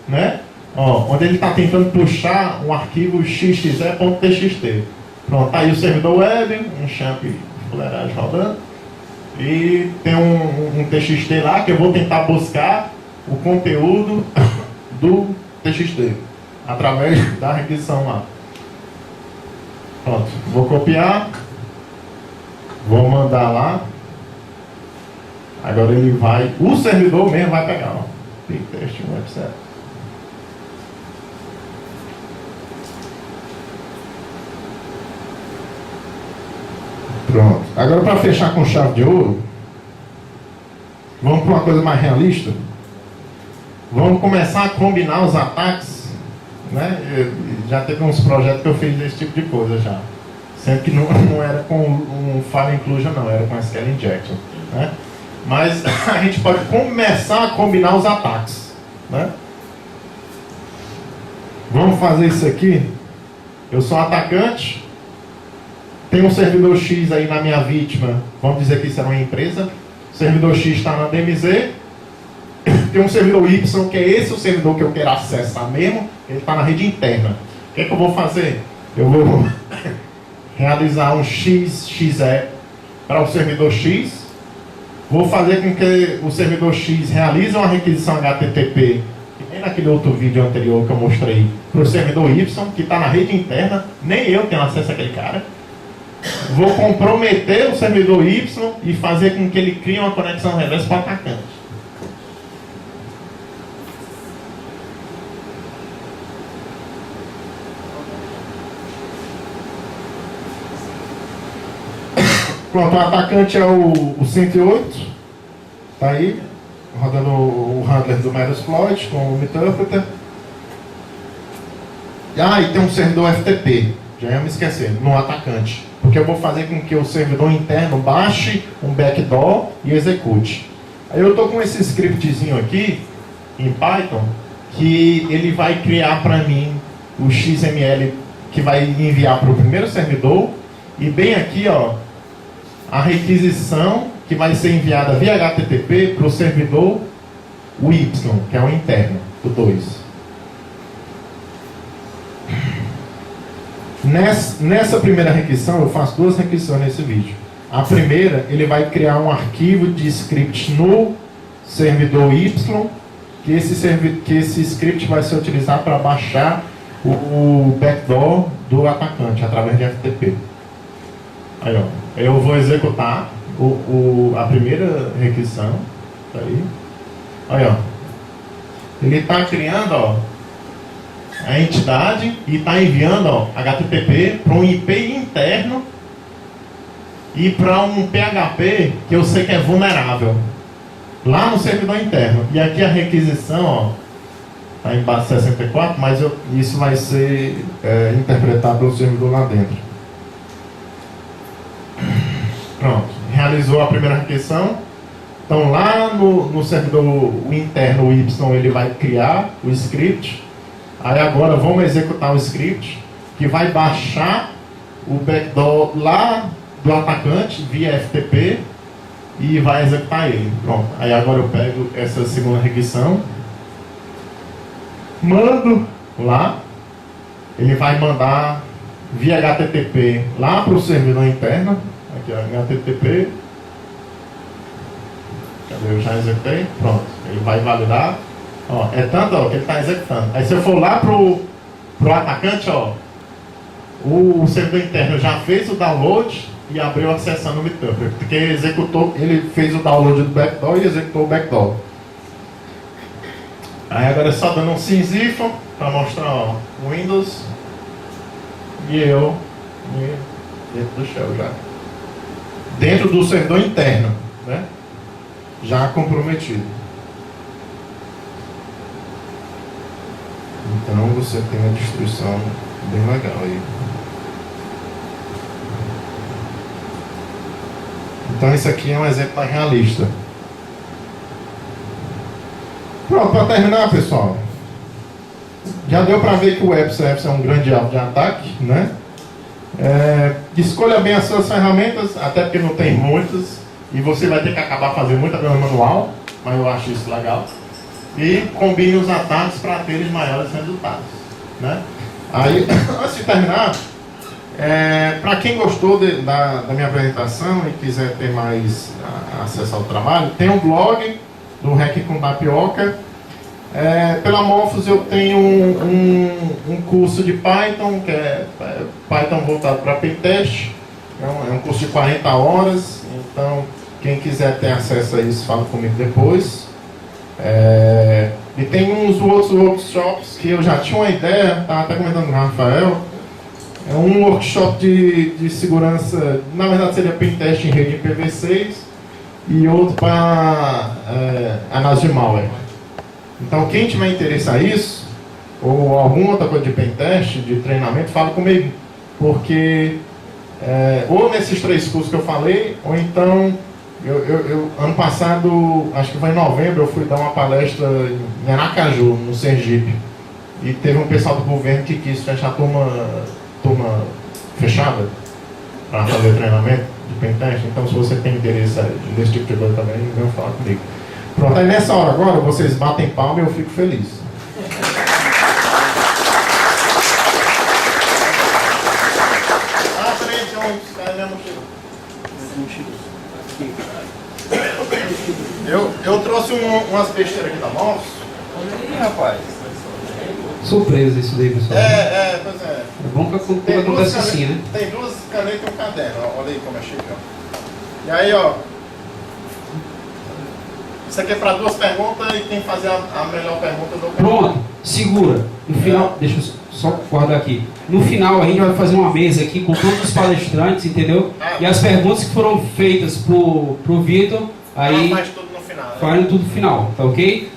né? Ó, onde ele está tentando puxar um arquivo xxe.txt. Pronto, tá aí o servidor web, um champ fuleiragem rodando, e tem um txt lá que eu vou tentar buscar o conteúdo do txt através da requisição lá. Pronto, vou copiar, vou mandar lá. Agora ele vai, o servidor mesmo vai pegar, ó. Teste web server. Pronto. Agora para fechar com chave de ouro, vamos para uma coisa mais realista. Vamos começar a combinar os ataques, né? Já teve uns projetos que eu fiz desse tipo de coisa já. Sendo que não era com um file inclusion, não, era com SQL injection, né? Mas a gente pode começar a combinar os ataques, né? Vamos fazer isso aqui. Eu sou atacante. Tem um servidor X aí na minha vítima. Vamos dizer que isso é uma empresa. O servidor X está na DMZ. Tem um servidor Y, que é esse o servidor que eu quero acessar mesmo. Ele está na rede interna. O que é que eu vou fazer? Eu vou realizar um XXE para o servidor X. Vou fazer com que o servidor X realize uma requisição HTTP, que nem naquele outro vídeo anterior que eu mostrei, para o servidor Y, que está na rede interna. Nem eu tenho acesso àquele cara. Vou comprometer o servidor Y e fazer com que ele crie uma conexão reversa para o atacante. Pronto, o atacante é o 108. Está aí, rodando o handler do Metasploit com o interpreter. E tem um servidor FTP, já ia me esquecer, no atacante. Porque eu vou fazer com que o servidor interno baixe um backdoor e execute. Aí eu estou com esse scriptzinho aqui, em Python, que ele vai criar para mim o XML que vai enviar para o primeiro servidor. E bem aqui, ó, a requisição que vai ser enviada via HTTP para o servidor o Y, que é o interno, o 2. Nessa primeira requisição, eu faço duas requisições nesse vídeo. A primeira, ele vai criar um arquivo de script no servidor Y, que esse script vai ser utilizado para baixar o backdoor do atacante através de FTP. Aí, ó, eu vou executar a primeira requisição. Tá aí. Olha, ó. Ele está criando, ó, a entidade e está enviando, ó, HTTP para um IP interno e para um PHP que eu sei que é vulnerável lá no servidor interno. E aqui a requisição, ó, está em base 64, mas isso vai ser interpretado pelo servidor lá dentro. Pronto, realizou a primeira requisição. Então lá no servidor interno, o Y, ele vai criar o script. Aí agora vamos executar o script que vai baixar o backdoor lá do atacante via FTP e vai executar ele. Pronto, aí agora eu pego essa segunda requisição, mando lá, ele vai mandar via HTTP lá para o servidor interno. Aqui, ó, HTTP. Cadê? Eu já executei. Pronto. Ele vai validar. Ó, é tanto, ó, que ele está executando. Aí se eu for lá pro atacante, ó, o servidor interno já fez o download e abriu a sessão no Meetup. Porque ele fez o download do backdoor e executou o backdoor. Aí agora é só dando um synsifo para mostrar, ó, Windows e eu dentro do shell já. Dentro do servidor interno, né? Já comprometido. Então você tem uma destruição bem legal aí. Então isso aqui é um exemplo mais realista. Pronto, para terminar, pessoal. Já deu para ver que o Web Service é um grande alvo de ataque, né? Escolha bem as suas ferramentas, até porque não tem muitas, e você vai ter que acabar fazendo muita coisa manual, mas eu acho isso legal. E combine os ataques para ter os maiores resultados, né? Aí, antes de terminar, para quem gostou da minha apresentação e quiser ter mais acesso ao trabalho, tem um blog do Hack com Tapioca. Pela Morphos eu tenho um curso de Python, que é Python voltado para Pentest. É um curso de 40 horas, então quem quiser ter acesso a isso, fala comigo depois. E tem uns outros workshops que eu já tinha uma ideia, estava até comentando com o Rafael. É um workshop de segurança, na verdade seria Pentest em rede IPv6 e outro para análise de malware. Então quem tiver interesse a isso, ou alguma outra coisa de pentest, de treinamento, fala comigo. Porque ou nesses 3 cursos que eu falei, ou então eu ano passado, acho que foi em novembro, eu fui dar uma palestra em Aracaju, no Sergipe. E teve um pessoal do governo que quis fechar a turma fechada para fazer treinamento de pentest. Então se você tem interesse nesse tipo de coisa também, venham falar comigo. Pronto, aí nessa hora agora vocês batem palma e eu fico feliz. Peraí, tem minha mochila. Eu trouxe umas besteiras aqui da Morphos. Olha aí, rapaz. Surpresa isso daí, pessoal. Pois é. É bom que acontece assim, né? Tem 2 canetas e um caderno. Olha aí como é chique, ó. E aí, ó. Isso aqui é para 2 perguntas e quem fazer a melhor pergunta do Pronto, segura. No final, deixa eu só guardar aqui. No final a gente vai fazer uma mesa aqui com todos os palestrantes, entendeu? E as perguntas que foram feitas pro Vitor, aí faz tudo no final, né? Fazem tudo no final, tá ok?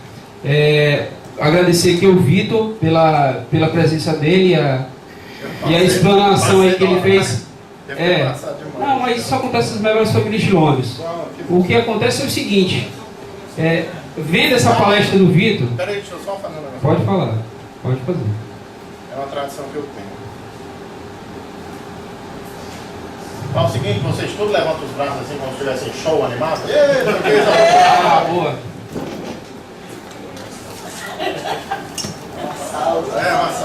Agradecer aqui ao Vitor pela presença dele e a explanação aí que ele fez. Não, mas isso acontece nas melhores famílias de Londres. O que acontece é o seguinte. Vendo essa palestra do Vitor. Peraí, deixa eu só fazer um negócio. Pode falar, pode fazer. É uma tradição que eu tenho. Fala o seguinte: vocês todos levantam os braços assim, como se tivessem show animado. Boa.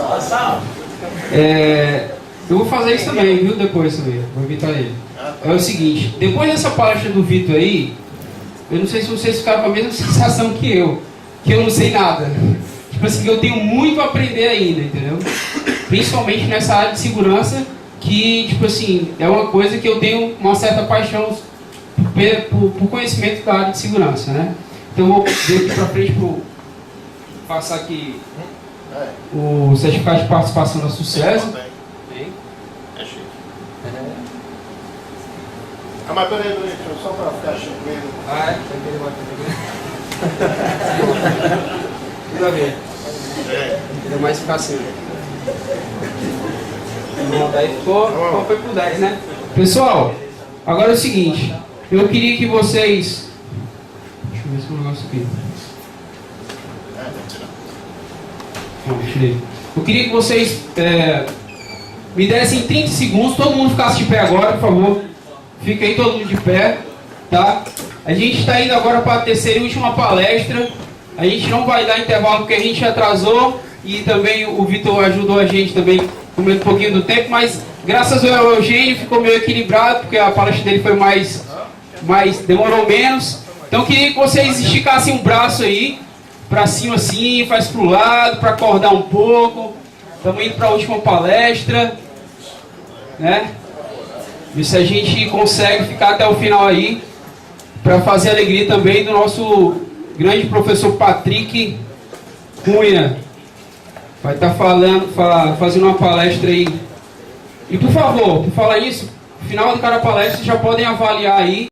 Uma salva. Eu vou fazer isso também, viu? Depois também. Vou invitar ele. É o seguinte: depois dessa palestra do Vitor aí. Eu não sei se vocês ficaram com a mesma sensação que eu não sei nada. Tipo assim, eu tenho muito a aprender ainda, entendeu? Principalmente nessa área de segurança, que, tipo assim, é uma coisa que eu tenho uma certa paixão por conhecimento da área de segurança, né? Então eu vou vir aqui para frente para passar aqui o certificado de participação da Sucesso. É chique. Ah, mas peraí, só para ficar chique mesmo. Ah, é? Tudo a ver. Deu mais ficar assim. Daí ficou, foi pro 10, né? Pessoal, agora é o seguinte. Eu queria que vocês... Deixa eu ver se o negócio aqui. Não, tirei. Eu queria que vocês me dessem 30 segundos. Todo mundo ficasse de pé agora, por favor. Fica aí todo mundo de pé, tá? A gente está indo agora para a terceira e última palestra. A gente não vai dar intervalo porque a gente atrasou e também o Vitor ajudou a gente também comendo um pouquinho do tempo, mas graças ao Eugênio ficou meio equilibrado porque a palestra dele foi mais demorou menos. Então eu queria que vocês esticassem o braço aí para cima assim, faz pro lado para acordar um pouco. Estamos indo para a última palestra, né? Ver se a gente consegue ficar até o final aí para fazer a alegria também do nosso grande professor Patrick Cunha. Vai estar fazendo uma palestra aí. E por favor, por falar isso, no final de cada palestra já podem avaliar aí